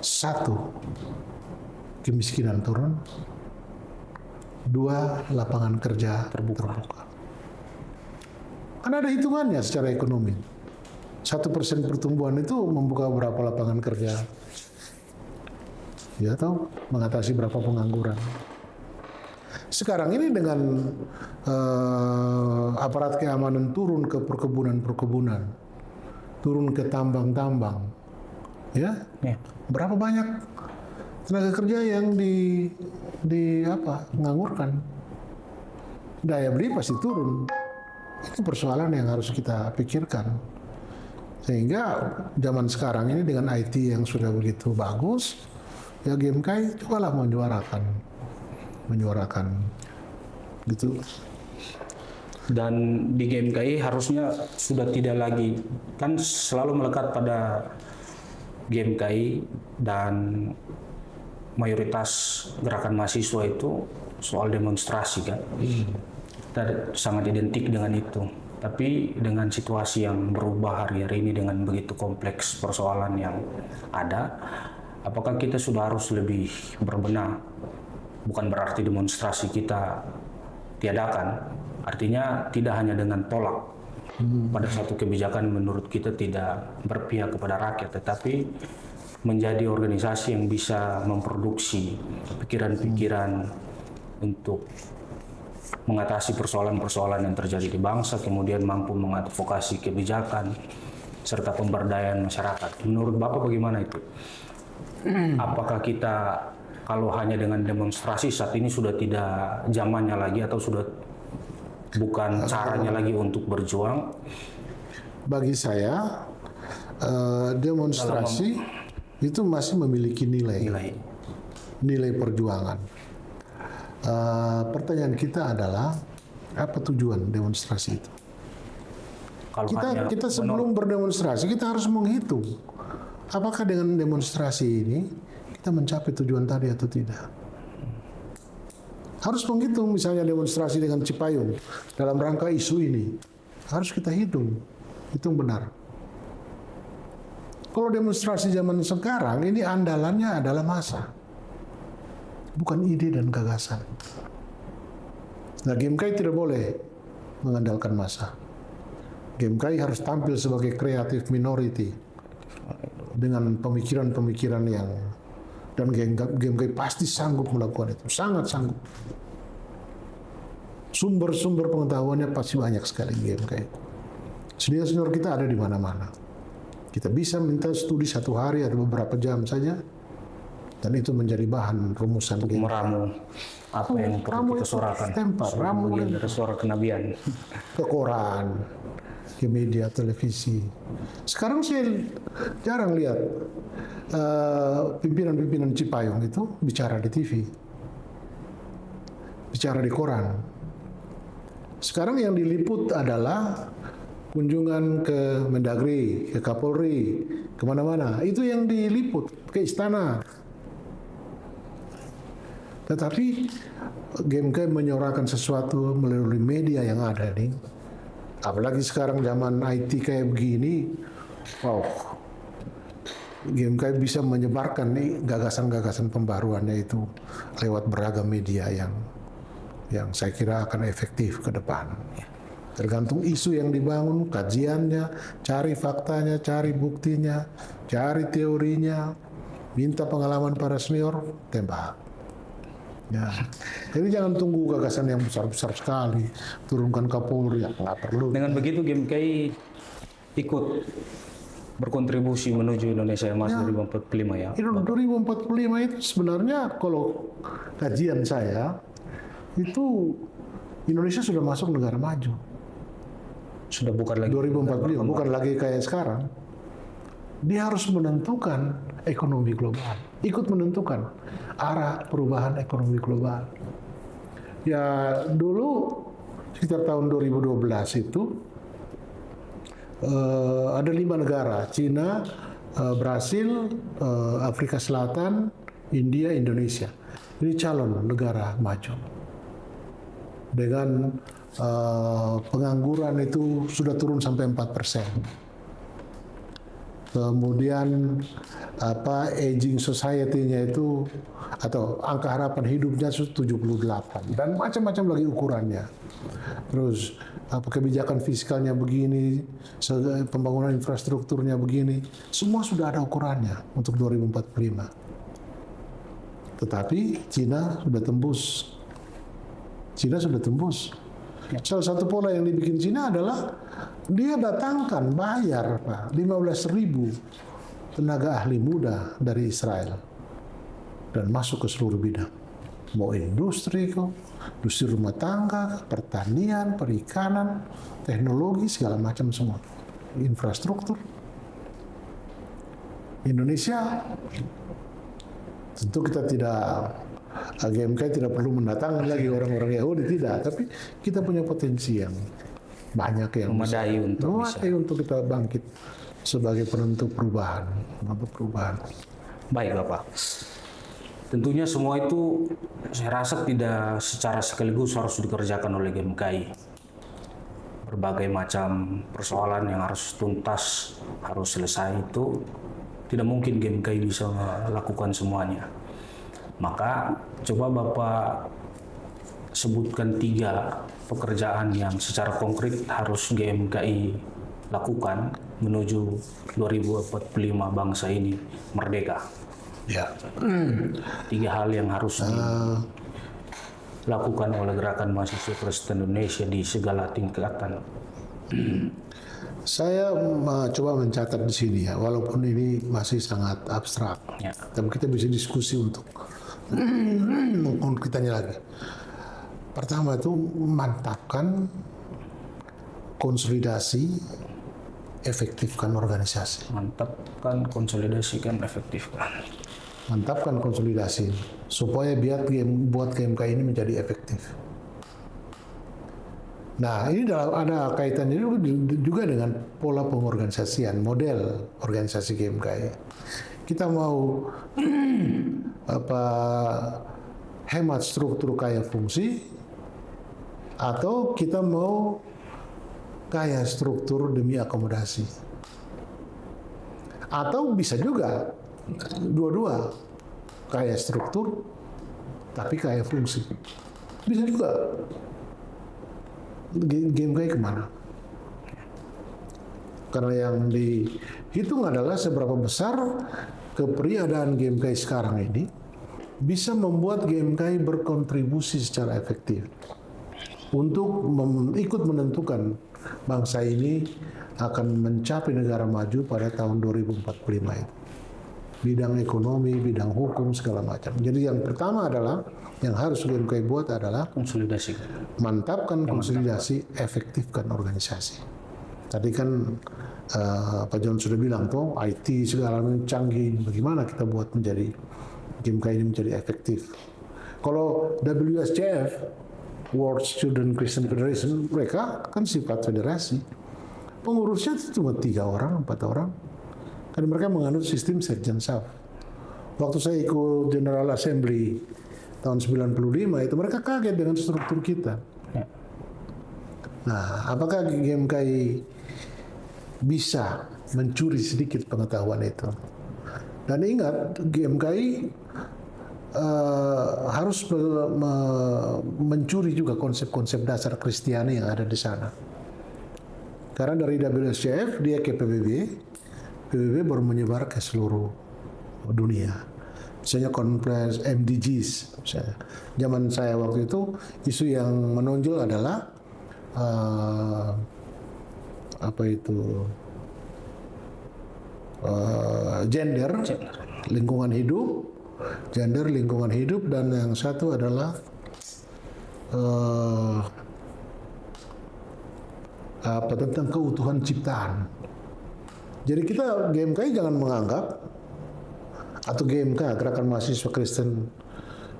Satu, kemiskinan turun. Dua, lapangan kerja terbuka. Kan ada hitungannya secara ekonomi. 1% pertumbuhan itu membuka berapa lapangan kerja? Ya, atau mengatasi berapa pengangguran. Sekarang ini dengan aparat keamanan turun ke perkebunan-perkebunan, turun ke tambang-tambang, ya. Berapa banyak tenaga kerja yang mengangurkan? Daya beli pasti turun. Itu persoalan yang harus kita pikirkan. Sehingga zaman sekarang ini dengan IT yang sudah begitu bagus, ya GMKI cobalah menyuarakan gitu. Dan di GMKI harusnya sudah tidak lagi, kan selalu melekat pada GMKI dan mayoritas gerakan mahasiswa itu soal demonstrasi kan. Kita sangat identik dengan itu. Tapi dengan situasi yang berubah hari-hari ini dengan begitu kompleks persoalan yang ada, apakah kita sudah harus lebih berbenah? Bukan berarti demonstrasi kita tiadakan, artinya tidak hanya dengan tolak pada satu kebijakan menurut kita tidak berpihak kepada rakyat, tetapi menjadi organisasi yang bisa memproduksi pikiran-pikiran untuk mengatasi persoalan-persoalan yang terjadi di bangsa, kemudian mampu mengadvokasi kebijakan serta pemberdayaan masyarakat. Menurut Bapak bagaimana itu? Apakah kita kalau hanya dengan demonstrasi saat ini sudah tidak zamannya lagi atau sudah bukan caranya lagi untuk berjuang? Bagi saya, demonstrasi itu masih memiliki nilai perjuangan. pertanyaan kita adalah apa tujuan demonstrasi itu? Kalau hanya Kita sebelum berdemonstrasi kita harus menghitung apakah dengan demonstrasi ini kita mencapai tujuan tadi atau tidak. Harus menghitung misalnya demonstrasi dengan Cipayung dalam rangka isu ini harus kita hitung benar. Kalau demonstrasi zaman sekarang ini andalannya adalah massa, bukan ide dan gagasan. Nah, GMKI tidak boleh mengandalkan massa. GMKI harus tampil sebagai creative minority dengan pemikiran-pemikiran yang, dan GMKI pasti sanggup melakukan itu, sangat sanggup. Sumber-sumber pengetahuannya pasti banyak sekali GMKI. Senior-senior kita ada di mana-mana. Kita bisa minta studi 1 hari atau beberapa jam saja, dan itu menjadi bahan rumusan GMKI. meramu apa yang perlu kita suarakan. Ramu Bagian dari suara kenabian. ke koran, ke media televisi. Sekarang saya jarang lihat pimpinan-pimpinan Cipayung itu bicara di TV, bicara di koran. Sekarang yang diliput adalah kunjungan ke Mendagri, ke Kapolri, kemana-mana. Itu yang diliput, ke istana. Tetapi GMKI menyorakan sesuatu melalui media yang ada nih. Apalagi sekarang zaman IT kayak begini, wow, GMKI bisa menyebarkan nih gagasan-gagasan pembaruannya itu lewat beragam media yang saya kira akan efektif ke depan. Tergantung isu yang dibangun, kajiannya, cari faktanya, cari buktinya, cari teorinya, minta pengalaman para senior, tembak. Ya. Jadi jangan tunggu gagasan yang besar-besar sekali, turunkan Kapolri, ya nggak perlu. Dengan begitu GMKI ikut berkontribusi menuju Indonesia Emas 2045 ya. 2045 itu sebenarnya kalau kajian saya itu Indonesia sudah masuk negara maju. Sudah bukan lagi 2045 bukan lagi kayak sekarang. Dia harus menentukan ekonomi global, ikut menentukan arah perubahan ekonomi global. Ya dulu sekitar tahun 2012 itu ada 5 negara, Cina, Brasil, Afrika Selatan, India, Indonesia. Ini calon negara maju. Dengan pengangguran itu sudah turun sampai 4%. Kemudian aging society-nya itu atau angka harapan hidupnya 78 dan macam-macam lagi ukurannya. Terus kebijakan fiskalnya begini, pembangunan infrastrukturnya begini, semua sudah ada ukurannya untuk 2045. Tetapi Cina sudah tembus. Salah satu pola yang dibikin Cina adalah dia datangkan, bayar 15.000 tenaga ahli muda dari Israel dan masuk ke seluruh bidang. Mau industri rumah tangga, pertanian, perikanan, teknologi, segala macam semua. Infrastruktur. Indonesia tentu kita tidak, GMKI tidak perlu mendatangkan lagi orang-orang Yahudi, tidak. Tapi kita punya potensi yang banyak yang memadai untuk kita bangkit sebagai penentu perubahan. Baik Bapak. Tentunya semua itu saya rasa tidak secara sekaligus harus dikerjakan oleh GMKI. Berbagai macam persoalan yang harus tuntas, harus selesai itu tidak mungkin GMKI bisa melakukan semuanya. Maka coba Bapak sebutkan 3 pekerjaan yang secara konkret harus GMKI lakukan menuju 2045 bangsa ini merdeka. Ya. 3 hal yang harus dilakukan oleh Gerakan Mahasiswa Kristen Indonesia di segala tingkatan. Saya coba mencatat di sini ya, walaupun ini masih sangat abstrak. Ya. Tapi kita bisa diskusi untuk mengkonkretanya lagi. Pertama itu mantapkan, konsolidasi, efektifkan organisasi. Mantapkan, konsolidasikan, efektifkan. Mantapkan konsolidasi supaya buat GMK ini menjadi efektif. Nah, ini ada kaitannya juga dengan pola pengorganisasian, model organisasi GMK. Kita mau hemat struktur kaya fungsi, atau kita mau kaya struktur demi akomodasi, atau bisa juga dua-dua, kaya struktur tapi kaya fungsi, bisa juga. GMK kemana? Karena yang dihitung adalah seberapa besar keberadaan GMK sekarang ini bisa membuat GMK berkontribusi secara efektif untuk ikut menentukan bangsa ini akan mencapai negara maju pada tahun 2045 itu. Bidang ekonomi, bidang hukum, segala macam. Jadi yang pertama adalah yang harus GMK buat adalah konsolidasi. Mantapkan konsolidasi, efektifkan organisasi. Tadi kan Pak John sudah bilang tuh, IT segala macam canggih, bagaimana kita buat menjadi GMK ini menjadi efektif. Kalau WSCF, World Student Christian Federation, mereka kan sifat federasi. Pengurusnya itu cuma 3 orang, 4 orang. Karena mereka menganut sistem Sergeant Staff. Waktu saya ikut General Assembly tahun 95 itu mereka kaget dengan struktur kita. Nah, apakah GMKI bisa mencuri sedikit pengetahuan itu? Dan ingat, GMKI harus mencuri juga konsep-konsep dasar Kristiani yang ada di sana. Karena dari WSCF dia ke PBB baru menyebar ke seluruh dunia. Misalnya konferensi MDGs. Misalnya. Zaman saya waktu itu isu yang menonjol adalah gender, lingkungan hidup, dan yang satu adalah tentang keutuhan ciptaan. Jadi kita GMKI jangan menganggap, atau GMK Gerakan Mahasiswa Kristen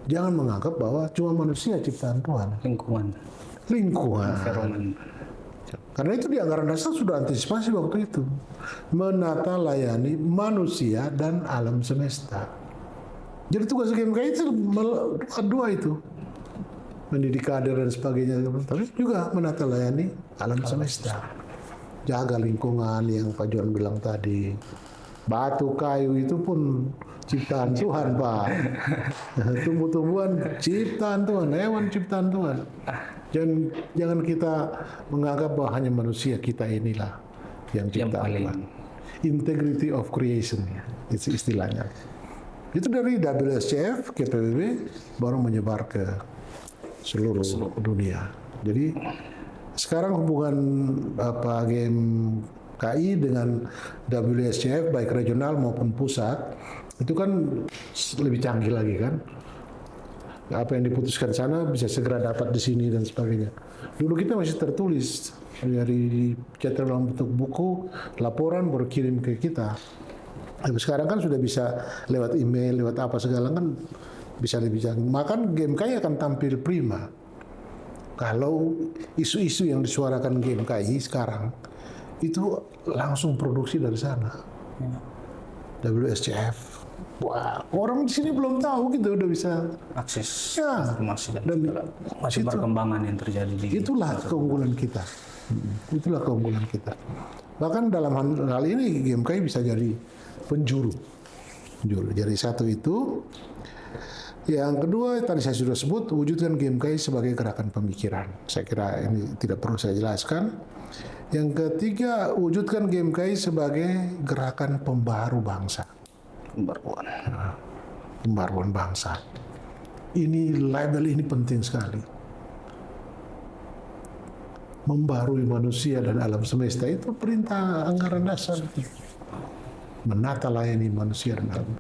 jangan menganggap bahwa cuma manusia ciptaan Tuhan. Lingkungan. Karena itu di anggaran dasar sudah antisipasi waktu itu, menata layani manusia dan alam semesta. Jadi tugas GMKI itu dua itu, mendidik kader dan sebagainya, tapi juga menata layani alam semesta. Jaga lingkungan yang Pak John bilang tadi. Batu kayu itu pun ciptaan Tuhan, Pak. Tumbuh-tumbuhan ciptaan Tuhan, hewan ciptaan Tuhan. Jangan kita menganggap bahwa hanya manusia kita inilah yang ciptaan Tuhan. Integrity of creation, itu istilahnya. Itu dari WSCF ke PBB baru menyebar ke seluruh dunia. Jadi sekarang hubungan GMKI dengan WSCF baik regional maupun pusat itu kan lebih canggih lagi kan. Apa yang diputuskan sana bisa segera dapat di sini dan sebagainya. Dulu kita masih tertulis, dari cetak dalam bentuk buku, laporan baru kirim ke kita. Tapi sekarang kan sudah bisa lewat email, lewat apa segala kan bisa lebih canggih. Maka GMKI akan tampil prima kalau isu-isu yang disuarakan GMKI sekarang itu langsung produksi dari sana. WSCF. Wah, orang di sini belum tahu gitu udah bisa akses informasi dan masih perkembangan yang terjadi di itulah keunggulan kita. Itulah keunggulan kita. Bahkan dalam hal ini GMKI bisa jadi penjuru. Jadi satu itu. Yang kedua, tadi saya sudah sebut, wujudkan GMKI sebagai gerakan pemikiran. Saya kira ini tidak perlu saya jelaskan. Yang ketiga, wujudkan GMKI sebagai gerakan pembaharu bangsa. Pembaruan bangsa. Label ini penting sekali. Membarui manusia dan alam semesta itu perintah anggaran dasar. Menata layani manusia dan alam.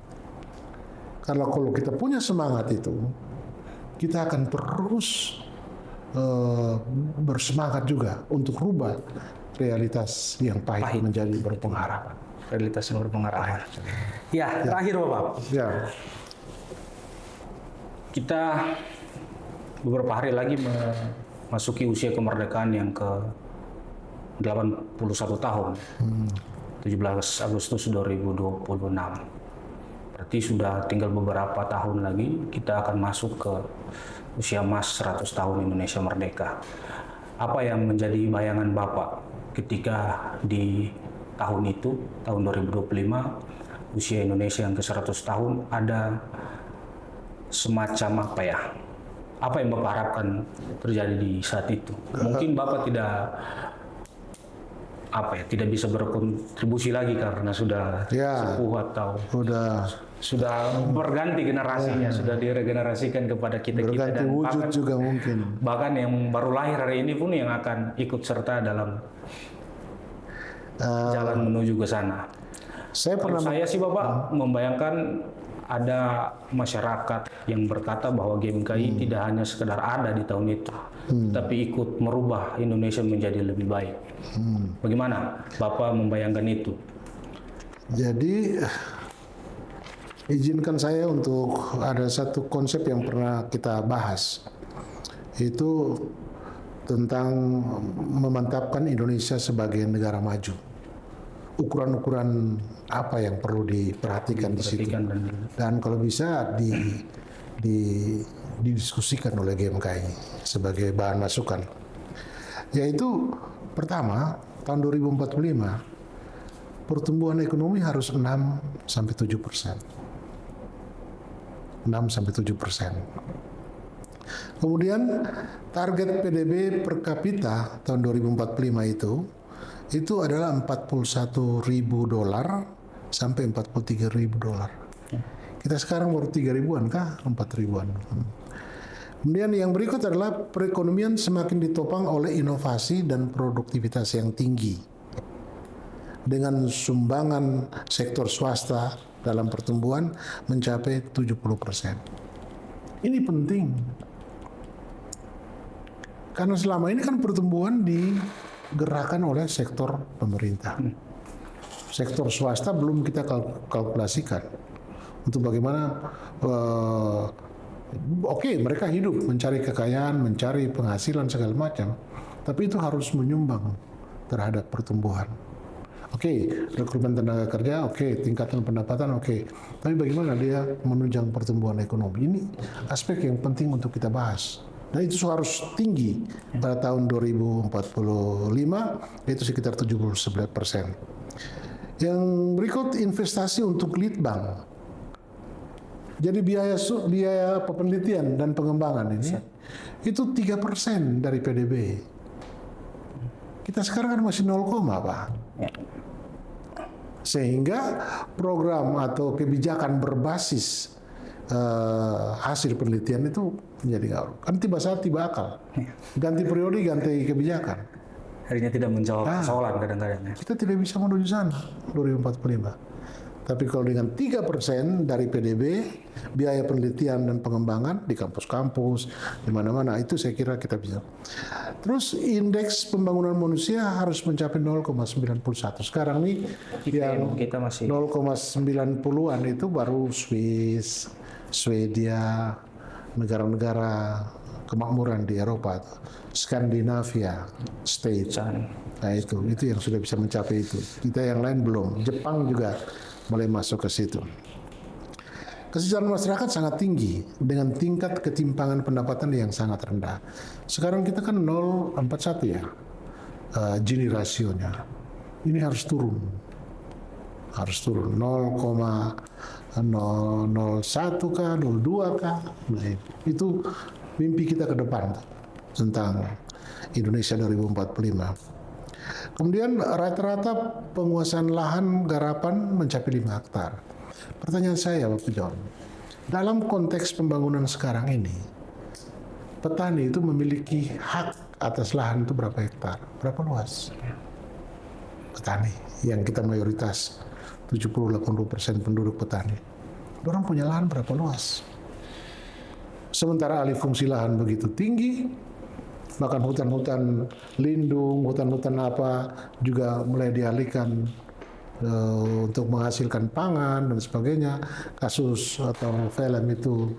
Kalau kita punya semangat itu, kita akan terus bersemangat juga untuk rubah realitas yang pahit menjadi berpengharapan. realitas sumber pengarahan. Ya, terakhir Bapak. Ya. Kita beberapa hari lagi memasuki usia kemerdekaan yang ke 81 tahun. 17 Agustus 2026. Berarti sudah tinggal beberapa tahun lagi kita akan masuk ke usia emas 100 tahun Indonesia merdeka. Apa yang menjadi bayangan Bapak ketika di tahun itu, tahun 2025, usia Indonesia yang ke 100 tahun, ada semacam apa ya? Apa yang Bapak harapkan terjadi di saat itu? Mungkin Bapak tidak bisa berkontribusi lagi karena sudah sepuh atau sudah berganti generasinya, sudah diregenerasikan kepada kita berganti dan wujud bahkan, juga mungkin. Bahkan yang baru lahir hari ini pun yang akan ikut serta dalam jalan menuju ke sana. Saya sih Bapak membayangkan ada masyarakat yang berkata bahwa GMKI tidak hanya sekedar ada di tahun itu, tapi ikut merubah Indonesia menjadi lebih baik. Bagaimana Bapak membayangkan itu? Jadi izinkan saya untuk ada satu konsep yang pernah kita bahas, itu tentang memantapkan Indonesia sebagai negara maju. Ukuran-ukuran apa yang perlu diperhatikan di situ, dan kalau bisa didiskusikan oleh GMKI sebagai bahan masukan. Yaitu pertama, tahun 2045 pertumbuhan ekonomi harus 6-7%. 6-7%. Kemudian target PDB per kapita tahun 2045 itu adalah $41.000 sampai $43.000. Kita sekarang baru 3.000-an kah? 4.000-an. Kemudian yang berikut adalah perekonomian semakin ditopang oleh inovasi dan produktivitas yang tinggi, dengan sumbangan sektor swasta dalam pertumbuhan mencapai 70%. Ini penting. Karena selama ini kan pertumbuhan digerakkan oleh sektor pemerintah. Sektor swasta belum kita kalkulasikan untuk bagaimana mereka hidup, mencari kekayaan, mencari penghasilan segala macam, tapi itu harus menyumbang terhadap pertumbuhan. Rekrutmen tenaga kerja, tingkatan pendapatan, tapi bagaimana dia menunjang pertumbuhan ekonomi? Ini aspek yang penting untuk kita bahas. Nah, itu harus tinggi pada tahun 2045, yaitu sekitar 79%. Yang berikut investasi untuk litbang. Jadi biaya penelitian dan pengembangan ini itu 3% dari PDB. Kita sekarang kan masih 0, Pak. Sehingga program atau kebijakan berbasis hasil penelitian itu menjadi kan tiba saat tiba akal. Ganti periode, ganti kebijakan. Akhirnya tidak menjawab persoalan kadang-kadang. Kita tidak bisa menuju sana 2045. Tapi kalau dengan 3% dari PDB, biaya penelitian dan pengembangan di kampus-kampus, di mana-mana, itu saya kira kita bisa. Terus indeks pembangunan manusia harus mencapai 0,91. Sekarang nih yang kita masih 0,90-an itu baru Swiss, Swedia, negara-negara kemakmuran di Eropa, Skandinavia, States. Nah itu yang sudah bisa mencapai itu. Kita yang lain belum. Jepang juga mulai masuk ke situ. Kesejahteraan masyarakat sangat tinggi dengan tingkat ketimpangan pendapatan yang sangat rendah. Sekarang kita kan 0,41 ya, Gini rasionya. Ini harus turun. 0,01 kah, 02 kah. Nah, itu mimpi kita ke depan tentang Indonesia 2045. Kemudian rata-rata penguasaan lahan garapan mencapai 5 hektar. Pertanyaan saya, Bapak John, dalam konteks pembangunan sekarang ini, petani itu memiliki hak atas lahan itu berapa hektar? Berapa luas? Petani, yang kita mayoritas 70-80% penduduk petani. Orang punya lahan berapa luas? Sementara alih fungsi lahan begitu tinggi, bahkan hutan-hutan lindung, hutan-hutan apa juga mulai dialihkan untuk menghasilkan pangan dan sebagainya. Kasus atau film itu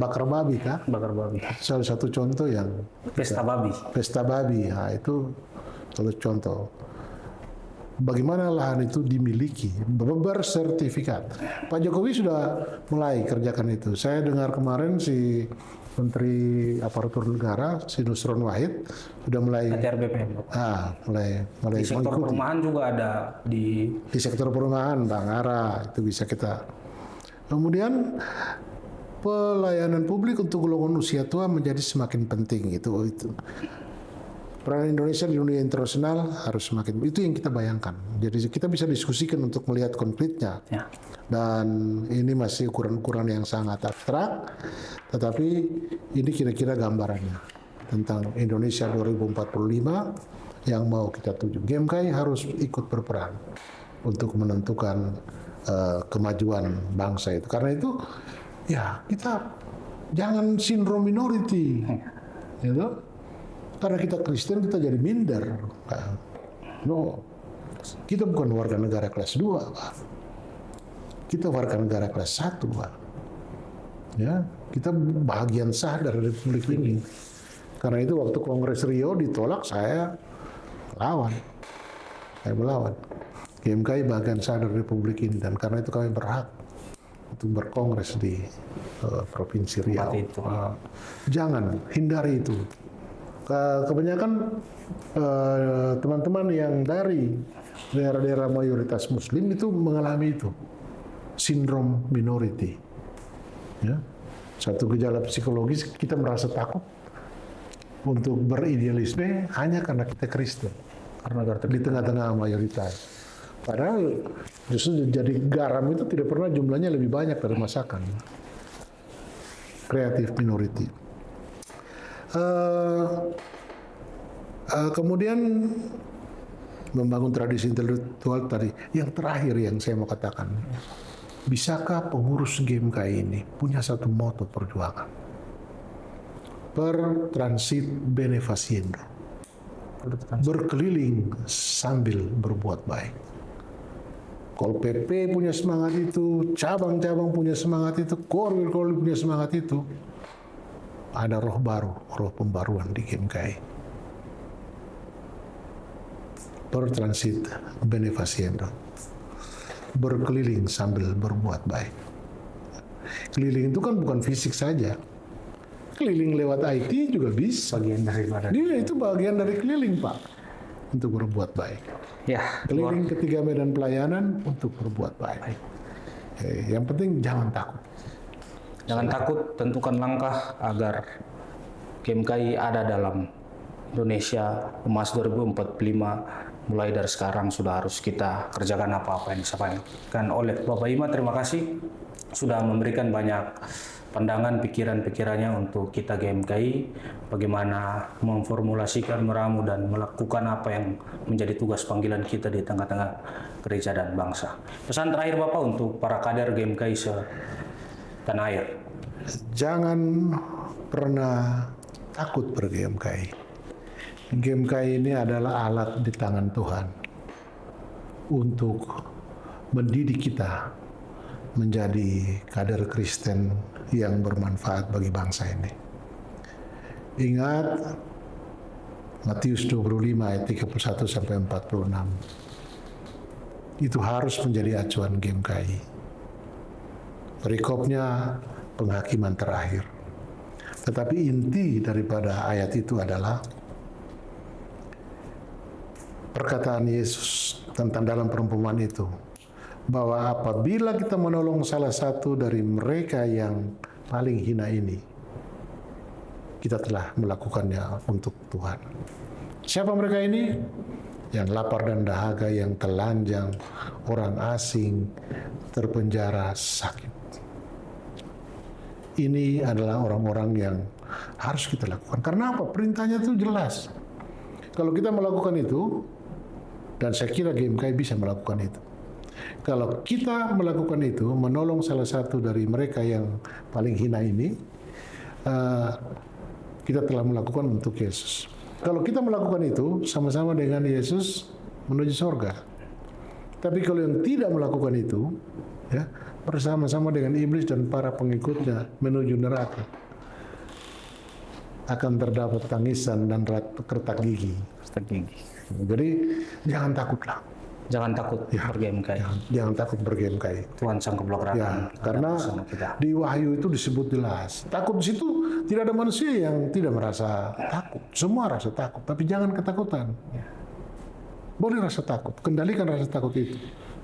bakar babi kan? Bakar babi. Salah satu contoh yang Pesta babi. pesta babi, nah, itu salah contoh. Bagaimana lahan itu dimiliki, bersertifikat. Pak Jokowi sudah mulai kerjakan itu. Saya dengar kemarin si Menteri Aparatur Negara, si Nusron Wahid, sudah mulai ATR BPN. mulai Di sektor mengikuti. perumahan juga ada Di sektor perumahan, Bang Ara, itu bisa kita. Kemudian pelayanan publik untuk golongan usia tua menjadi semakin penting itu. Peran Indonesia di dunia internasional harus semakin, itu yang kita bayangkan. Jadi kita bisa diskusikan untuk melihat konkretnya. Ya. Dan ini masih ukuran-ukuran yang sangat abstrak, tetapi ini kira-kira gambarannya tentang Indonesia 2045 yang mau kita tuju. GMKI harus ikut berperan untuk menentukan kemajuan bangsa itu. Karena itu ya kita jangan sindrom minority, gitu. Karena kita Kristen kita jadi minder. No, kita bukan warga negara kelas 2, Pak. Kita warga negara kelas 1, Pak. Ya, kita bagian sah dari republik ini. Karena itu waktu Kongres Rio ditolak, saya melawan. GMKI bagian sah dari republik ini, dan karena itu kami berhak untuk berkongres di Provinsi Riau. Jangan hindari itu. Kebanyakan teman-teman yang dari daerah-daerah mayoritas Muslim itu mengalami itu, sindrom minority. Ya, satu gejala psikologis, kita merasa takut untuk beridealisme hanya karena kita Kristen, karena di tengah-tengah mayoritas. Padahal justru jadi garam itu tidak pernah jumlahnya lebih banyak dari masakan. Kreatif minority. Kemudian membangun tradisi intelektual tadi. Yang terakhir yang saya mau katakan, bisakah pengurus GMKI ini punya satu moto perjuangan? Per transit benefaciendo, berkeliling sambil berbuat baik. Kalau PP punya semangat itu, cabang-cabang punya semangat itu, korwil punya semangat itu, ada roh baru, roh pembaruan di GMKI. Bertransit benefaciendo, berkeliling sambil berbuat baik. Keliling itu kan bukan fisik saja, keliling lewat IT juga bisa. Bagian daripada. Dia itu bagian dari keliling, Pak, untuk berbuat baik. Ya. Keliling ke 3 medan pelayanan untuk berbuat baik. Yang penting jangan takut. Jangan takut, tentukan langkah agar GMKI ada dalam Indonesia Emas 2045. Mulai dari sekarang sudah harus kita kerjakan apa-apa yang disampaikan oleh Bapak Ima. Terima kasih sudah memberikan banyak pandangan, pikiran-pikirannya untuk kita GMKI, bagaimana memformulasikan, meramu, dan melakukan apa yang menjadi tugas panggilan kita di tengah-tengah gereja dan bangsa. Pesan terakhir Bapak untuk para kader GMKI tanah air. Jangan pernah takut ber-GMKI. GMKI ini adalah alat di tangan Tuhan untuk mendidik kita menjadi kader Kristen yang bermanfaat bagi bangsa ini. Ingat Matius 25 ayat 31 sampai 46. Itu harus menjadi acuan GMKI. Perikopnya penghakiman terakhir. Tetapi inti daripada ayat itu adalah perkataan Yesus tentang dalam perumpamaan itu, bahwa apabila kita menolong salah satu dari mereka yang paling hina ini, kita telah melakukannya untuk Tuhan. Siapa mereka ini? Yang lapar dan dahaga, yang telanjang, orang asing, terpenjara, sakit. Ini adalah orang-orang yang harus kita lakukan. Karena apa? Perintahnya itu jelas. Kalau kita melakukan itu, dan saya kira GMKI bisa melakukan itu. Kalau kita melakukan itu, menolong salah satu dari mereka yang paling hina ini, kita telah melakukan untuk Yesus. Kalau kita melakukan itu, sama-sama dengan Yesus menuju surga. Tapi kalau yang tidak melakukan itu, ya, bersama-sama dengan iblis dan para pengikutnya menuju neraka, akan terdapat tangisan dan retak gigi. Jadi jangan takutlah. Jangan takut berGMK. Jangan takut berGMK. Tuhan Sang Keblokarakan. Ya, karena di Wahyu itu disebut jelas. Takut di situ tidak ada manusia yang tidak merasa takut. Semua rasa takut, tapi jangan ketakutan. Boleh rasa takut, kendalikan rasa takut itu.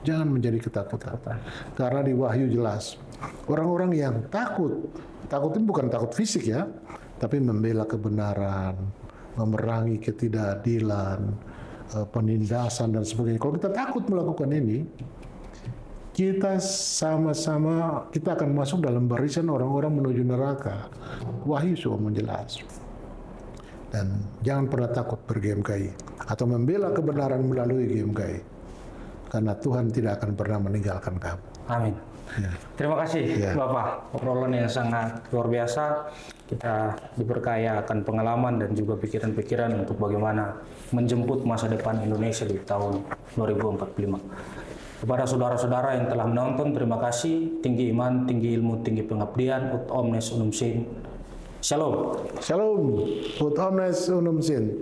Jangan menjadi ketakutan. Karena di Wahyu jelas, orang-orang yang takut itu bukan takut fisik ya, tapi membela kebenaran, memerangi ketidakadilan, penindasan dan sebagainya. Kalau kita takut melakukan ini, kita sama-sama kita akan masuk dalam barisan orang-orang menuju neraka. Wahyu sudah menjelas. Dan jangan pernah takut berGMKI atau membela kebenaran melalui GMKI, karena Tuhan tidak akan pernah meninggalkan kamu. Amin. Ya. Terima kasih Bapak, obrolan yang sangat luar biasa. Kita diberkaya akan pengalaman dan juga pikiran-pikiran untuk bagaimana menjemput masa depan Indonesia di tahun 2045. Kepada saudara-saudara yang telah menonton, terima kasih. Tinggi iman, tinggi ilmu, tinggi pengabdian. Ut omnes unum sin. Shalom. Shalom. Ut omnes unum sin.